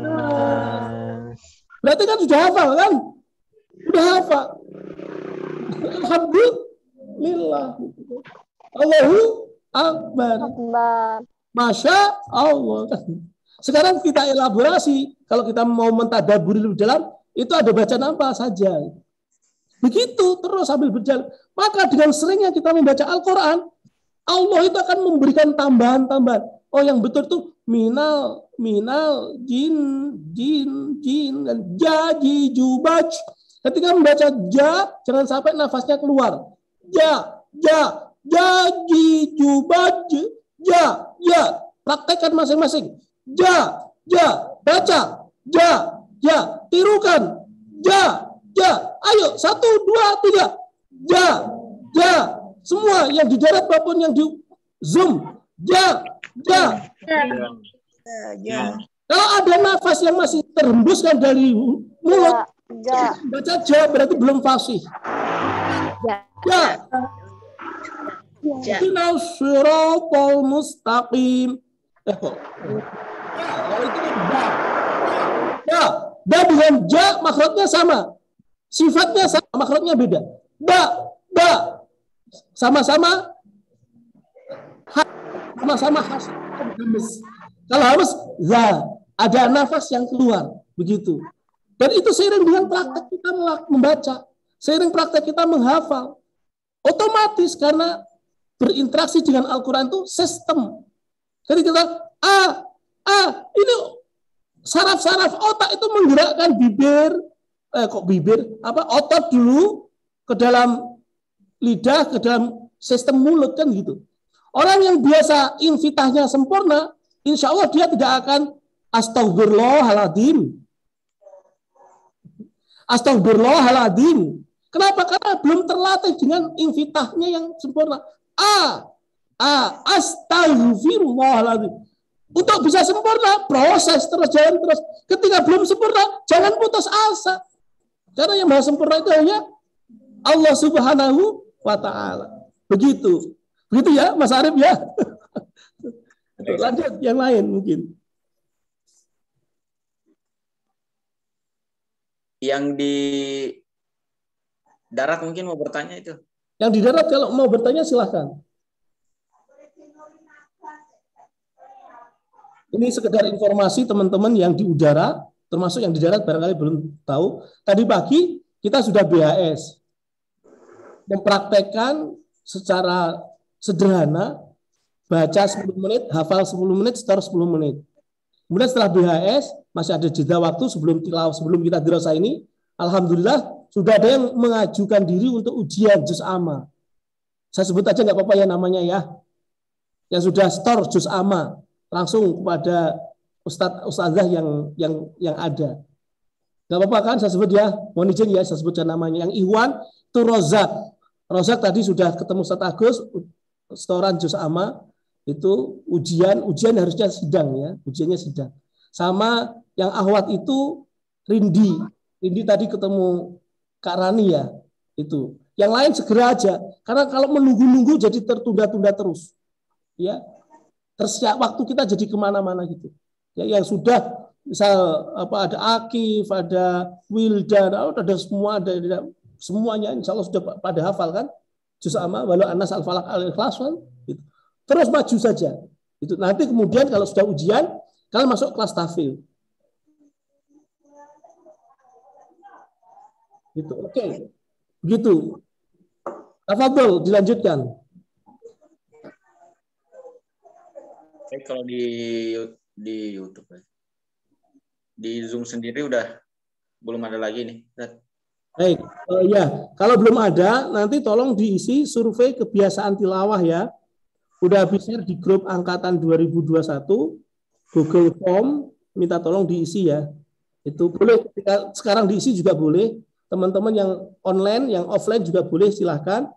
nas. Berarti kan sudah hafal kan? Sudah hafal. Alhamdulillah. Allahu akbar. Masya Allah. Sekarang kita elaborasi. Kalau kita mau mentadaburi lebih dalam, itu ada bacaan apa saja. Begitu terus sambil berjalan. Maka dengan seringnya kita membaca Al-Quran, Allah itu akan memberikan tambahan-tambahan. Oh, yang betul itu minal, jin, dan jaji, jubaj. Ketika membaca ja, jangan sampai nafasnya keluar. Jaji, jubaj, ja. Praktekkan masing-masing. Baca. Tirukan. Ayo, 1, 2, 3. Semua yang di darat maupun yang di Zoom. Kalau ada nafas yang masih terhembuskan dari mulut, baca ja berarti belum fasih. Ihdinas siratal mustaqim. Ba dengan ja makhrajnya sama. Sifatnya sama, makhrajnya beda. Ba sama-sama has. Kalau harus za, ada nafas yang keluar begitu. Dan itu seiring dengan praktek kita membaca, seiring praktek kita menghafal. Otomatis karena berinteraksi dengan Al-Quran itu sistem. Jadi kita ini saraf-saraf otak itu menggerakkan otot dulu ke dalam lidah, ke dalam sistem mulut kan gitu. Orang yang biasa infitahnya sempurna, insya Allah dia tidak akan astagfirullahaladzim. Kenapa? Karena belum terlatih dengan infitahnya yang sempurna. Astagfirullahaladzim. Untuk bisa sempurna, proses terus, jalan terus. Ketika belum sempurna, jangan putus asa. Karena yang maha sempurna itu hanya Allah Subhanahu wa ta'ala. Begitu ya Mas Arif ya. Lanjut yang lain mungkin. Yang di darat mungkin mau bertanya itu. Yang di darat kalau mau bertanya silahkan. Ini sekedar informasi teman-teman yang di udara, termasuk yang di darat barangkali belum tahu. Tadi pagi kita sudah BHS. Mempraktekkan secara sederhana, baca 10 menit, hafal 10 menit, setor 10 menit. Kemudian setelah BHS, masih ada jeda waktu sebelum kita dirasa ini, alhamdulillah sudah ada yang mengajukan diri untuk ujian juz amma. Saya sebut aja nggak apa-apa ya namanya ya. Yang sudah setor juz amma langsung kepada ustazah yang ada. Nggak apa-apa kan saya sebut ya, mohon izin ya saya sebutkan namanya. Yang Ikhwan itu Rozak tadi sudah ketemu Ustaz Agus, setoran juz amma itu ujian harusnya sidang ya, ujiannya sidang. Sama yang Ahwat itu Rindi tadi ketemu Kak Rani ya, itu. Yang lain segera aja, karena kalau menunggu-nunggu jadi tertunda-tunda terus. Ya, tersiap waktu kita jadi kemana-mana gitu. Ya, yang sudah misal ada Akif, ada Wildan, ada semua, ada semuanya insya Allah sudah pada hafal kan? Juz amma, walau anas al-falaq al-ikhlas gitu. Terus maju saja. Itu nanti kemudian kalau sudah ujian, kalian masuk kelas tahfidz. Gitu. Oke. Begitu. Tafadhol, dilanjutkan. Kalau di YouTube, di Zoom sendiri udah belum ada lagi nih. Baik, ya, kalau belum ada, nanti tolong diisi survei kebiasaan tilawah ya. Udah bisa di grup angkatan 2021, Google Form, minta tolong diisi ya. Itu boleh, sekarang diisi juga boleh. Teman-teman yang online, yang offline juga boleh, silahkan.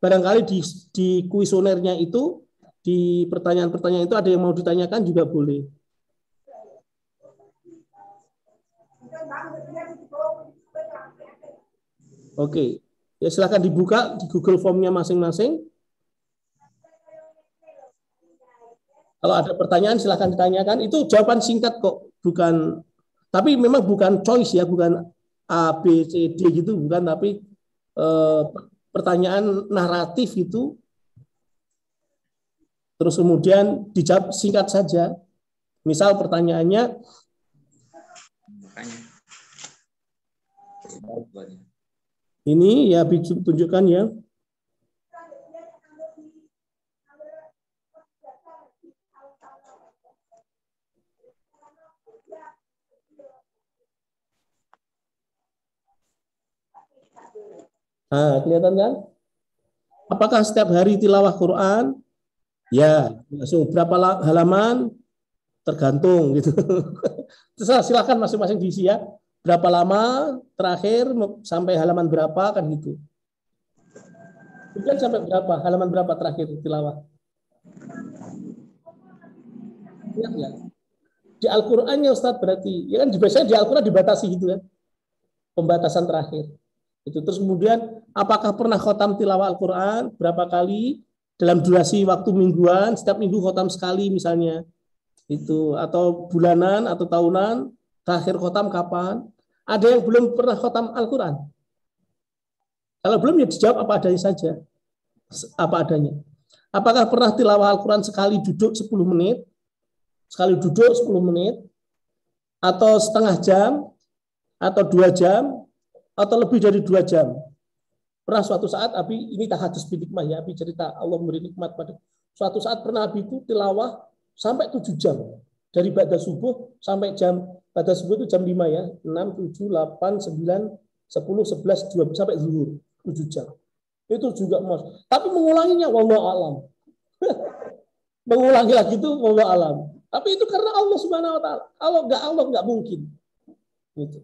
Barangkali di kuesionernya itu, di pertanyaan-pertanyaan itu ada yang mau ditanyakan juga boleh. Oke, ya silahkan dibuka di Google Form-nya masing-masing. Kalau ada pertanyaan silahkan ditanyakan. Itu jawaban singkat kok, bukan. Tapi memang bukan choice ya, bukan A, B, C, D gitu, bukan. Tapi pertanyaan naratif itu. Terus kemudian dijawab singkat saja. Misal pertanyaannya. Ini ya tunjukkan ya. Nah, kelihatan kan? Apakah setiap hari tilawah Quran? Ya, langsung berapa halaman? Tergantung gitu. Silakan masing-masing diisi ya. Berapa lama terakhir sampai halaman berapa kan gitu. Bukan sampai berapa, halaman berapa terakhir tilawah? Ingat ya? Di Al-Qur'annya Ustaz berarti, ya kan biasanya di Al-Qur'an dibatasi gitu kan. Pembatasan terakhir. Itu terus kemudian apakah pernah khotam tilawah Al-Qur'an berapa kali dalam durasi waktu mingguan, setiap minggu khotam sekali misalnya. Itu atau bulanan atau tahunan, terakhir khotam kapan? Ada yang belum pernah khotam Al-Qur'an? Kalau belum ya dijawab apa adanya saja. Apa adanya. Apakah pernah tilawah Al-Qur'an sekali duduk 10 menit? Sekali duduk 10 menit atau setengah jam atau 2 jam atau lebih dari 2 jam. Pernah suatu saat Abi, ini tahadus binikmah ya, Abi cerita Allah memberi nikmat pada. Suatu saat pernah Abi itu tilawah sampai 7 jam. Dari ba'da subuh sampai jam, ba'da subuh itu jam 5 ya, 6, 7, 8, 9, 10, 11, 12, sampai zuhur, 7 jam. Itu juga Mas. Tapi mengulanginya, wallahu alam. Mengulangi lagi itu, wallahu alam. Tapi itu karena Allah Subhanahu wa taala. Allah enggak mungkin. Gitu.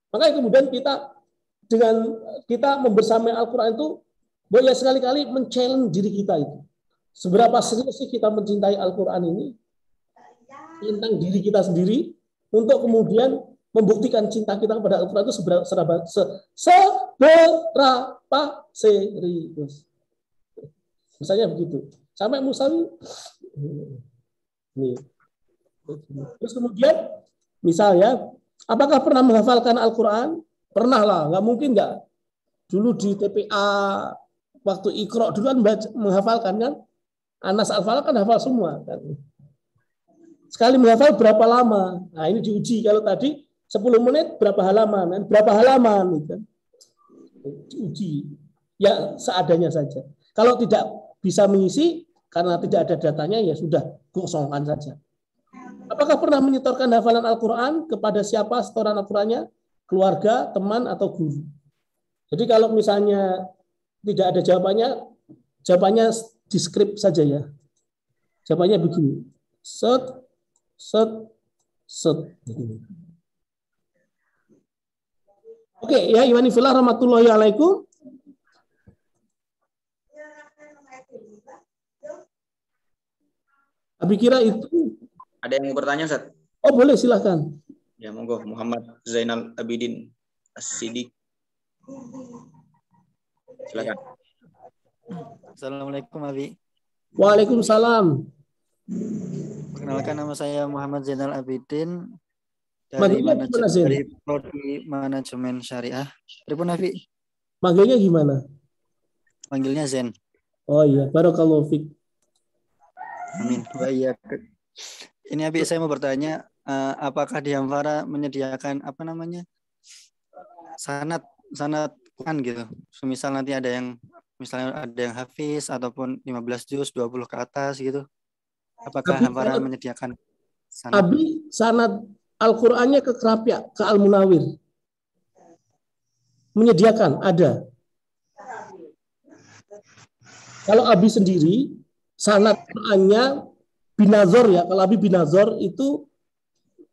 Makanya kemudian kita membersamai Al-Qur'an itu boleh sekali-kali men-challenge diri kita itu. Seberapa serius sih kita mencintai Al-Qur'an ini tentang diri kita sendiri untuk kemudian membuktikan cinta kita kepada Al-Qur'an itu seberapa serius. Misalnya begitu. Sampai Musawi nih. Terus kemudian misalnya, apakah pernah menghafalkan Al-Qur'an? Pernah lah, nggak mungkin nggak. Dulu di TPA waktu Iqra dulu kan menghafalkan kan. Anas Al-Falaq kan hafal semua kan. Sekali menghafal berapa lama? Nah, ini diuji. Kalau tadi 10 menit berapa halaman? Kan? Berapa halaman kan? Diuji. Ya seadanya saja. Kalau tidak bisa mengisi karena tidak ada datanya ya sudah kosongkan saja. Apakah pernah menyetorkan hafalan Al-Qur'an kepada siapa setoran Al-Qur'annya? Keluarga, teman, atau guru. Jadi kalau misalnya tidak ada jawabannya di skrip saja ya. Jawabannya begini. Set. Oke, ya Iwan fillah rahmatullahi alaikum. Abi kira itu. Ada yang mau bertanya, Ustaz? Oh, boleh silahkan. Ya, monggo. Muhammad Zainal Abidin As-Siddiq. Silakan. Assalamualaikum Abi. Waalaikumsalam. Perkenalkan, nama saya Muhammad Zainal Abidin dari Prodi Manajemen Syariah. Pripun Abi? Manggilnya gimana? Manggilnya Zen. Oh iya, barakallahu fiik. Amin. Wa iya. Ini Abi, saya mau bertanya, apakah di Amfara menyediakan sanad sanad Quran gitu. Misal nanti ada yang misalnya ada yang hafiz ataupun 15 juz 20 ke atas gitu. Apakah Abi Hampara sanad, menyediakan sanad? Abi sanad Al-Qur'annya ke Krapia, ke Al-Munawir. Menyediakan, ada. Kalau Abi sendiri, sanad Qur'annya binazor ya. Kalau Abi binazor itu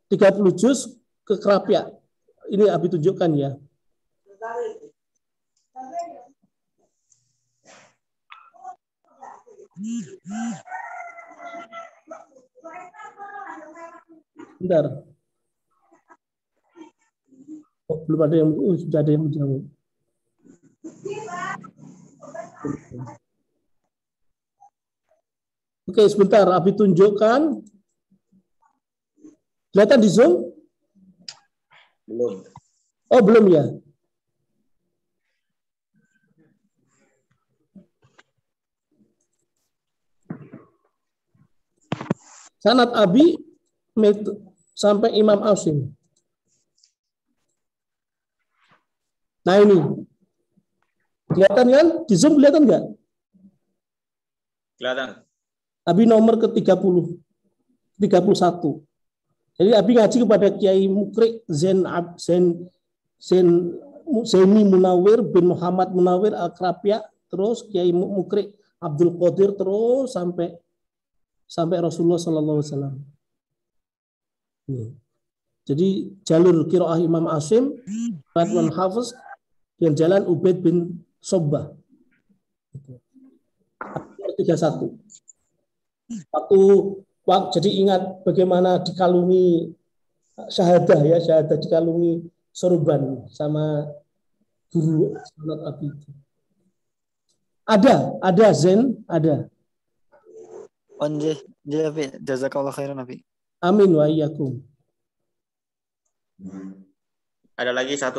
30 juz ke Krapia. Ini Abi tunjukkan ya. Bentar. Oh, belum ada yang sudah ada yang menjawab. Oke, sebentar. Abi tunjukkan. Kelihatan di Zoom? Belum. Oh, belum ya. Sanad Abi sampai Imam Asim. Nah ini. Kelihatan kan? Di Zoom kelihatan nggak? Kelihatan. Abi nomor ke-30. 31. Jadi Abi ngaji kepada Kiai Mukri Zaini Munawir bin Muhammad Munawir Al-Krapia, terus Kiai Mukri Abdul Qadir, terus sampai Rasulullah Sallallahu Alaihi Wasallam. Jadi jalur qiraah Imam Asim, Radwan Hafiz, dan jalan Ubaid bin Sobbah. 31. Jadi ingat bagaimana dikalungi syahadah ya, syahadah dikalungi sorban sama guru sanad Abi. Ada Zen, ada. Jadi jazakallah khairan Nabi. Amin wa iyyakum. Ada lagi satu.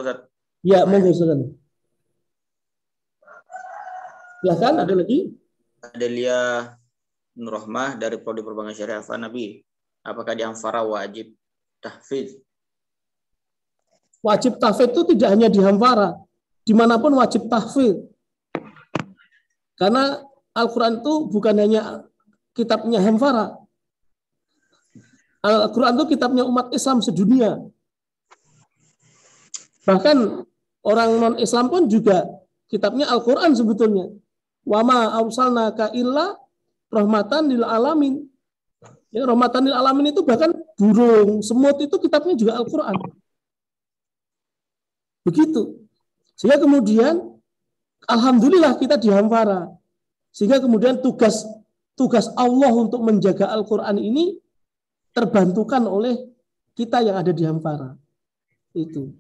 Ya, monggo silakan. Ya kan, ada lagi? Adelia Nurrohmah dari Prodi Perbankan Syariah Nabi. Apakah di Hampara wajib tahfidz? Wajib tahfidz itu tidak hanya di Hampara, dimanapun wajib tahfidz. Karena Al-Quran itu bukan hanya kitabnya Hampara. Al-Quran itu kitabnya umat Islam sedunia. Bahkan orang non-Islam pun juga kitabnya Al-Quran sebetulnya. Wa ma arsalnaka illa rahmatan lil alamin. Ya, rahmatan lil alamin itu bahkan burung, semut itu kitabnya juga Al-Quran. Begitu. Sehingga kemudian alhamdulillah kita di Hampara. Sehingga kemudian tugas Allah untuk menjaga Al-Quran ini terbantukan oleh kita yang ada di Hampara. Itu.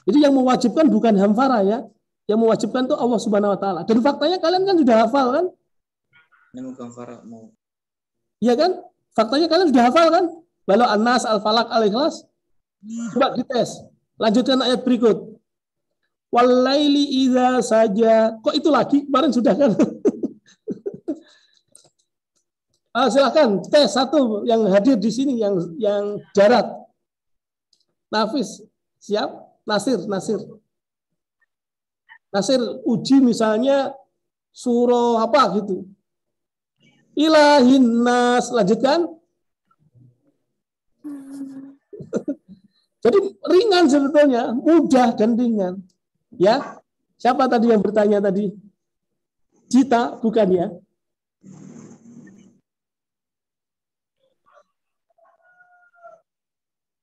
Jadi yang mewajibkan bukan Hampara ya. Yang mewajibkan itu Allah Subhanahu wa taala. Dan faktanya kalian kan sudah hafal kan? Ini Hampara mau. Iya kan? Faktanya kalian sudah hafal kan? Walau An-Nas, Al-Falaq, Al-Ikhlas. Coba dites. Lanjutkan ayat berikut. Walaili idza saja. Kok itu lagi? Kemarin sudah kan? Silakan tes satu yang hadir di sini yang darat. Nafis, siap? Nasir uji misalnya surah apa gitu. Ilahin nas, lanjutkan. Jadi ringan sebetulnya, mudah dan ringan. Ya, siapa tadi yang bertanya tadi? Cita, bukan ya?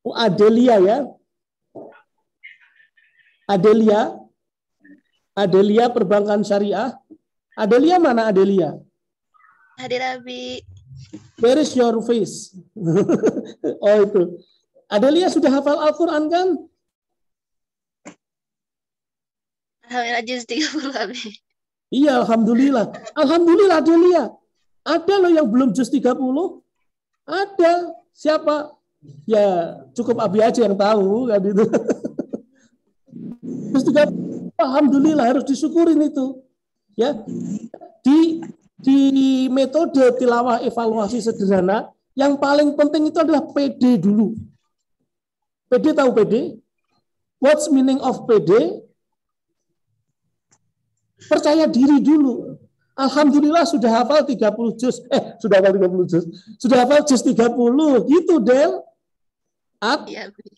Adelia ya. Adelia Perbankan Syariah. Adelia mana Adelia? Hadir Abi. Where is your face? Oh itu. Adelia sudah hafal Al-Quran kan? Alhamdulillah juz 30 Abi. Iya, alhamdulillah. Alhamdulillah Adelia. Ada loh yang belum juz 30. Ada. Siapa? Ya, cukup Abi aja yang tahu kan itu. Juz 30. Alhamdulillah harus disyukurin itu. Ya. Di metode tilawah evaluasi sederhana, yang paling penting itu adalah PD dulu. PD tahu PD? What's meaning of pede? Percaya diri dulu. Alhamdulillah sudah hafal 30 juz. Sudah hafal 30 juz. Sudah hafal juz 30. Gitu, Del. Iya, Abi.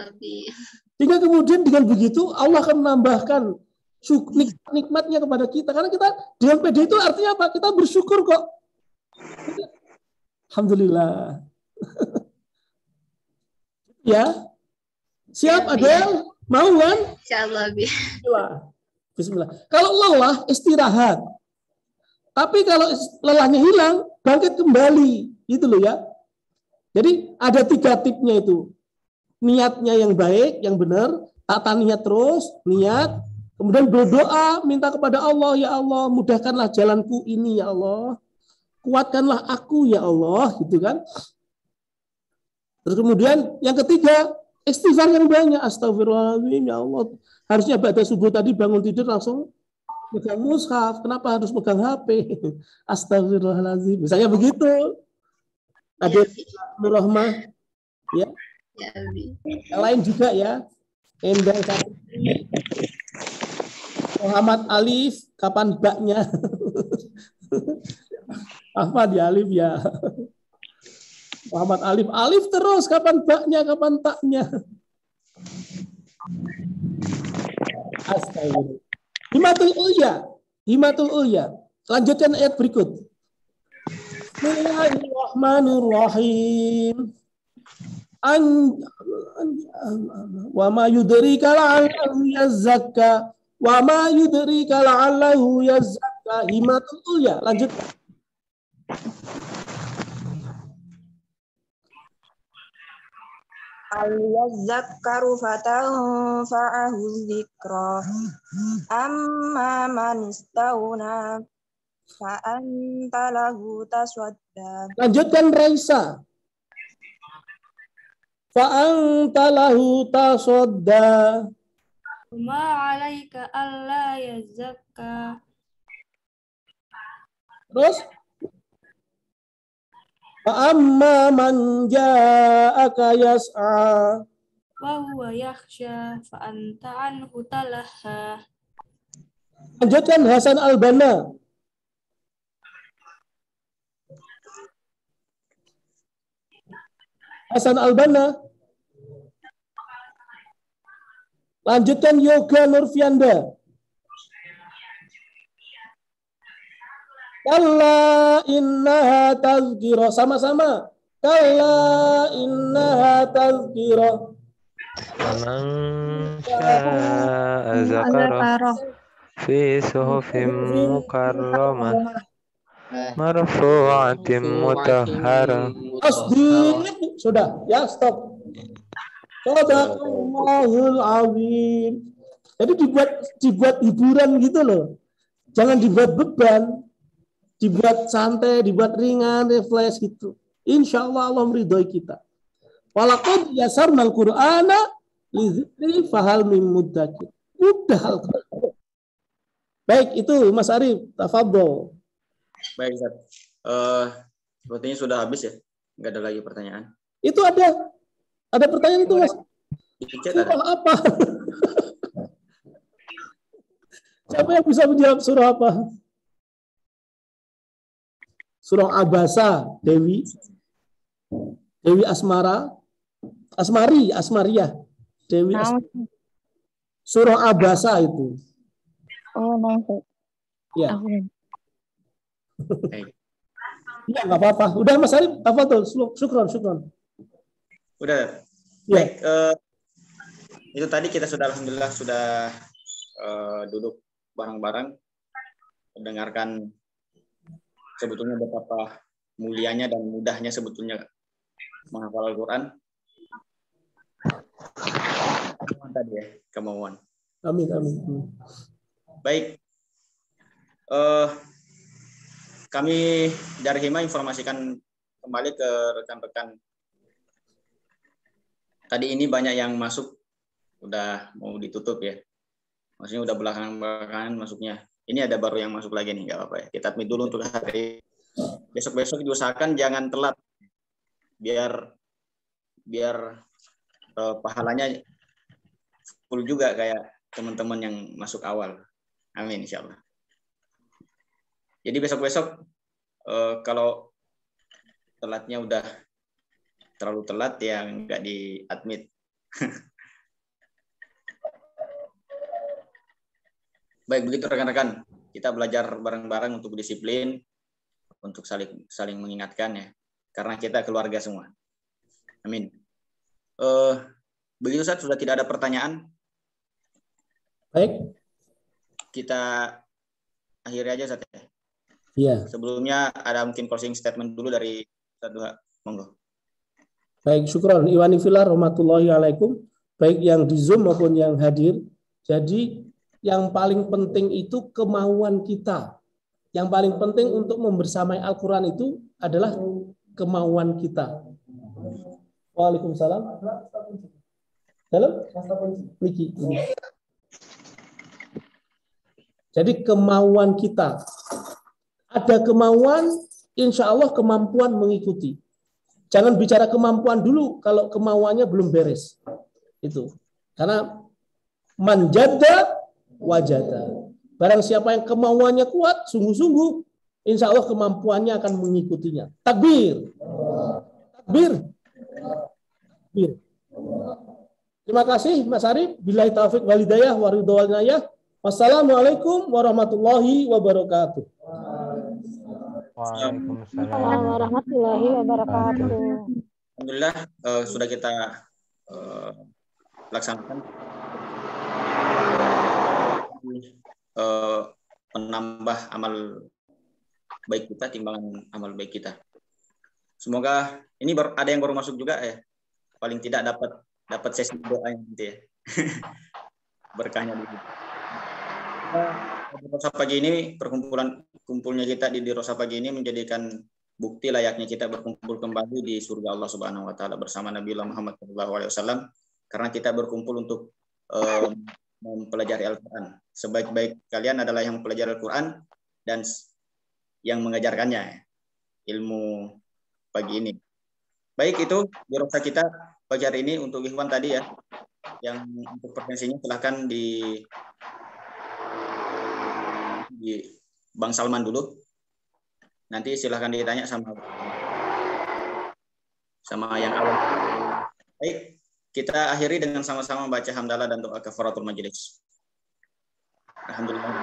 Abi. Sehingga kemudian dengan begitu Allah akan menambahkan nikmatnya kepada kita. Karena kita dengan pede itu artinya apa? Kita bersyukur kok. Alhamdulillah. Ya. Siap, Adel? Mau kan? Insyaallah, Abi. Bismillah. Kalau lelah, istirahat. Tapi kalau lelahnya hilang, bangkit kembali. Gitu loh ya. Jadi ada 3 tipnya itu. Niatnya yang baik, yang benar. Tata niat terus, niat. Kemudian berdoa, minta kepada Allah, ya Allah, mudahkanlah jalanku ini, ya Allah. Kuatkanlah aku, ya Allah. Gitu kan. Terus kemudian yang ketiga, istighfar yang banyak. Astagfirullahaladzim, ya Allah. Harusnya pada subuh tadi bangun tidur langsung megang mushaf. Kenapa harus megang HP? Astagfirullahaladzim. Misalnya begitu. Ada Nur Rahmah. Ya. Yang lain juga ya. Endang Satri. Muhammad Alif. Kapan baknya? Apa di Alif ya? Muhammad Alif. Alif terus. Kapan baknya? Kapan taknya? Astagfirullah. Himatul Ulya. Lanjutkan ayat berikut. Bismillahirrahmanirrahim. Wa ma yudrika la'allahu yazakka. Wa ma yudrika la'allahu yazakka. Himatul Ulya. Lanjutkan. Al-yazakkaru fatanfa'ahu dzikra amma man istaghna fa anta lahu taswadda. Lanjutkan Raisa. Fa anta lahu taswadda. Ma 'alaika alla yazakka. Terus Fa'amma man ja'aka yas'a. Wa huwa yakhsha fa anta anhu talaha. Lanjutkan Hasan Al-Banna. Hasan Al-Banna. Lanjutkan Yoga Nurfianda. Kalla innaha tazkirah. Sama-sama. Kalla innaha tazkirah. Faman syaa zakarah fi suhufin mukarramah marfu'atin mutahharah. Tasdiq. Sudah, ya stop. Shadaqallahul azim. Jadi dibuat hiburan gitu loh. Jangan dibuat beban. Dibuat santai, dibuat ringan, refresh gitu. Insya Allah Allah meridhoi kita. Walaqad yasarnal Qur'ana lidzikri fahal min muddakir. Mudah Al-Quran. Baik, itu Mas Arif, tafadhol. Baik, Ustaz. Sepertinya sudah habis ya. Enggak ada lagi pertanyaan. Itu ada pertanyaan itu, Mas. Surah apa? Siapa yang bisa menjawab surah apa? Surah Abasa, Dewi Asmaria, Dewi Surah Abasa itu. Oh, no. Ya. Ya, nggak apa-apa. Udah Mas Arif, tafadhol. Syukron. Udah. Ya. Baik, itu tadi kita sudah alhamdulillah sudah duduk bareng-bareng mendengarkan sebetulnya betapa mulianya dan mudahnya sebetulnya menghafal Al-Quran. Tadi ya, kemauan. Amin. Baik. Kami dari Hima informasikan kembali ke rekan-rekan. Tadi ini banyak yang masuk, udah mau ditutup ya. Maksudnya udah belakangan masuknya. Ini ada baru yang masuk lagi nih, nggak apa-apa ya. Kita admit dulu untuk hari besok diusahakan jangan telat, biar pahalanya full juga kayak teman-teman yang masuk awal. Amin insyaallah. Jadi besok-besok kalau telatnya udah terlalu telat ya nggak di-admit. Baik, begitu rekan-rekan. Kita belajar bareng-bareng untuk disiplin, untuk saling mengingatkan ya. Karena kita keluarga semua. Amin. Begitu Ustaz, sudah tidak ada pertanyaan. Baik. Kita akhiri aja Ustaz ya. Iya. Sebelumnya ada mungkin closing statement dulu dari Ustaz Duha. Monggo. Baik, syukran. Iwani filah rahmatullahi alaikum. Baik yang di Zoom maupun yang hadir. Jadi yang paling penting itu kemauan kita. Yang paling penting untuk membersamai Al-Quran itu adalah kemauan kita. Waalaikumsalam. Dalam? Niki. Jadi kemauan kita. Ada kemauan, insya Allah kemampuan mengikuti. Jangan bicara kemampuan dulu kalau kemauannya belum beres. Itu. Karena manjada wajada. Barang siapa yang kemauannya kuat, sungguh-sungguh, insya Allah kemampuannya akan mengikutinya. Takbir. Takbir. Takbir. Terima kasih Mas Arif. Billahi taufiq wal hidayah wa ridha wal inayah. Wassalamualaikum warahmatullahi wabarakatuh. Waalaikumsalam warahmatullahi wabarakatuh. Alhamdulillah sudah kita laksanakan menambah amal baik kita timbangan amal baik kita. Semoga ini ada yang baru masuk juga ya. Paling tidak dapat sesi doa nanti ya. Berkahnya di situ. Rosa pagi ini kumpulnya kita di Rosa pagi ini menjadikan bukti layaknya kita berkumpul kembali di surga Allah Subhanahu wa taala bersama Nabi Muhammad SAW karena kita berkumpul untuk mempelajari Al-Qur'an. Sebaik-baik kalian adalah yang mempelajari Al-Qur'an dan yang mengajarkannya. Ilmu pagi ini. Baik, itu di Rosa kita pagi hari ini untuk Ikhwan tadi ya. Yang untuk presensinya silahkan di Bang Salman dulu. Nanti silahkan ditanya sama yang awal. Baik, kita akhiri dengan sama-sama baca hamdalah dan doa kafaratul majelis. Alhamdulillah.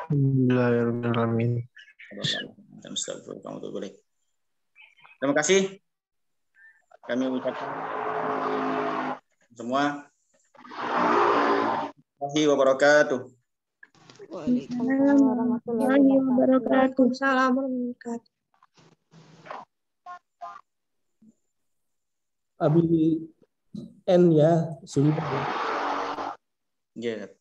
Alhamdulillahirrahmanirrahim. Terima kasih. Kami ucapkan semua. Warahmatullahi wabarakatuh. Waalaikumsalam warahmatullahi wabarakatuh. Salam warahmatullahi Abi N ya, sudah. Ya.